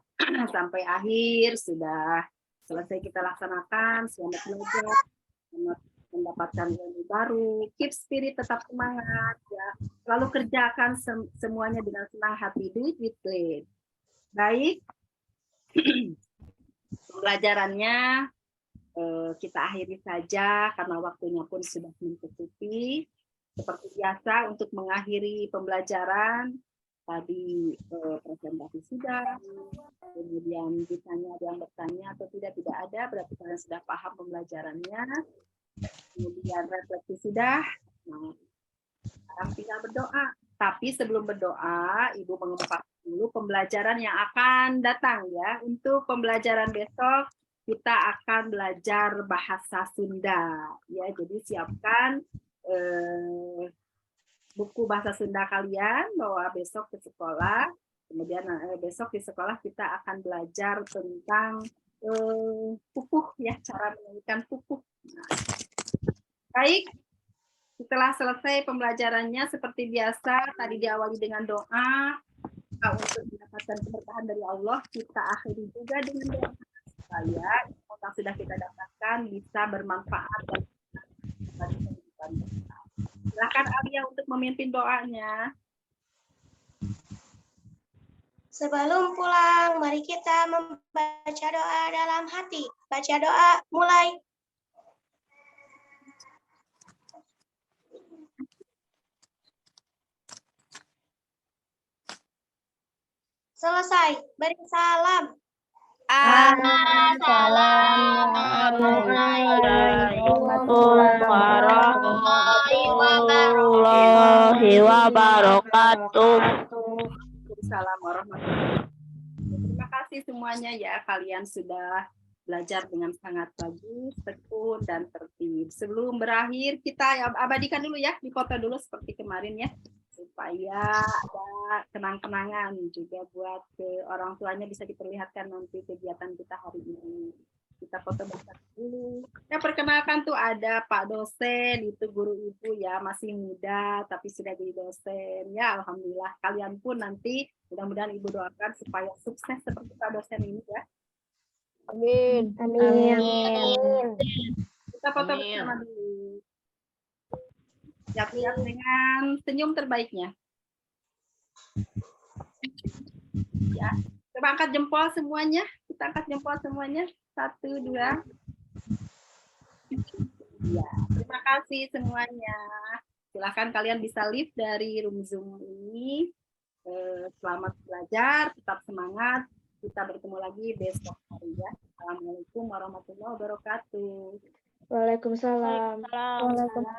sampai akhir sudah selesai kita laksanakan. Selamat belajar, selamat mendapatkan ilmu baru. Keep spirit, tetap semangat ya. Selalu kerjakan semuanya dengan senang hati. Do it with play. Baik. Pembelajarannya kita akhiri saja karena waktunya pun sudah mencukupi. Seperti biasa untuk mengakhiri pembelajaran tadi presentasi sudah, kemudian ditanya ada yang bertanya atau tidak ada, berarti kalian sudah paham pembelajarannya. Kemudian refleksi sudah. Nah, sekarang tinggal berdoa. Tapi sebelum berdoa, Ibu mengempat dulu pembelajaran yang akan datang ya. Untuk pembelajaran besok kita akan belajar bahasa Sunda ya. Jadi siapkan buku bahasa Sunda kalian bawa besok ke sekolah. Kemudian besok di sekolah kita akan belajar tentang pupuk ya, cara menyanyikan pupuk. Nah, baik. Setelah selesai pembelajarannya seperti biasa tadi diawali dengan doa untuk mendapatkan keberkahan dari Allah, kita akhiri juga dengan doa supaya ilmu yang sudah kita dapatkan bisa bermanfaat dan silakan Alia untuk memimpin doanya. Sebelum pulang, mari kita membaca doa dalam hati. Baca doa, mulai. Selesai. Beri salam. Assalamualaikum warahmatullahi wabarakatuh. Assalamualaikum warahmatullahi wabarakatuh. Terima kasih semuanya ya, kalian sudah belajar dengan sangat bagus, tekun dan tertib. Sebelum berakhir kita abadikan dulu ya, dipoto dulu seperti kemarin ya, supaya ada kenang-kenangan juga buat orang tuanya bisa diperlihatkan nanti kegiatan kita hari ini. Kita foto bersama dulu. Ya, perkenalkan tuh ada Pak dosen, itu guru ibu ya, masih muda tapi sudah jadi dosen. Ya, alhamdulillah kalian pun nanti Mudah-mudahan Ibu doakan supaya sukses seperti Pak dosen ini ya. Amin. Kita foto Amin. bersama dulu. Siap-siap dengan senyum terbaiknya. Ya, coba angkat jempol semuanya. Kita angkat jempol semuanya. 1, 2. Ya, terima kasih semuanya. Silahkan kalian bisa leave dari room Zoom ini. Selamat belajar, tetap semangat. Kita bertemu lagi besok hari ya. Assalamualaikum warahmatullahi wabarakatuh. Waalaikumsalam. Waalaikumsalam.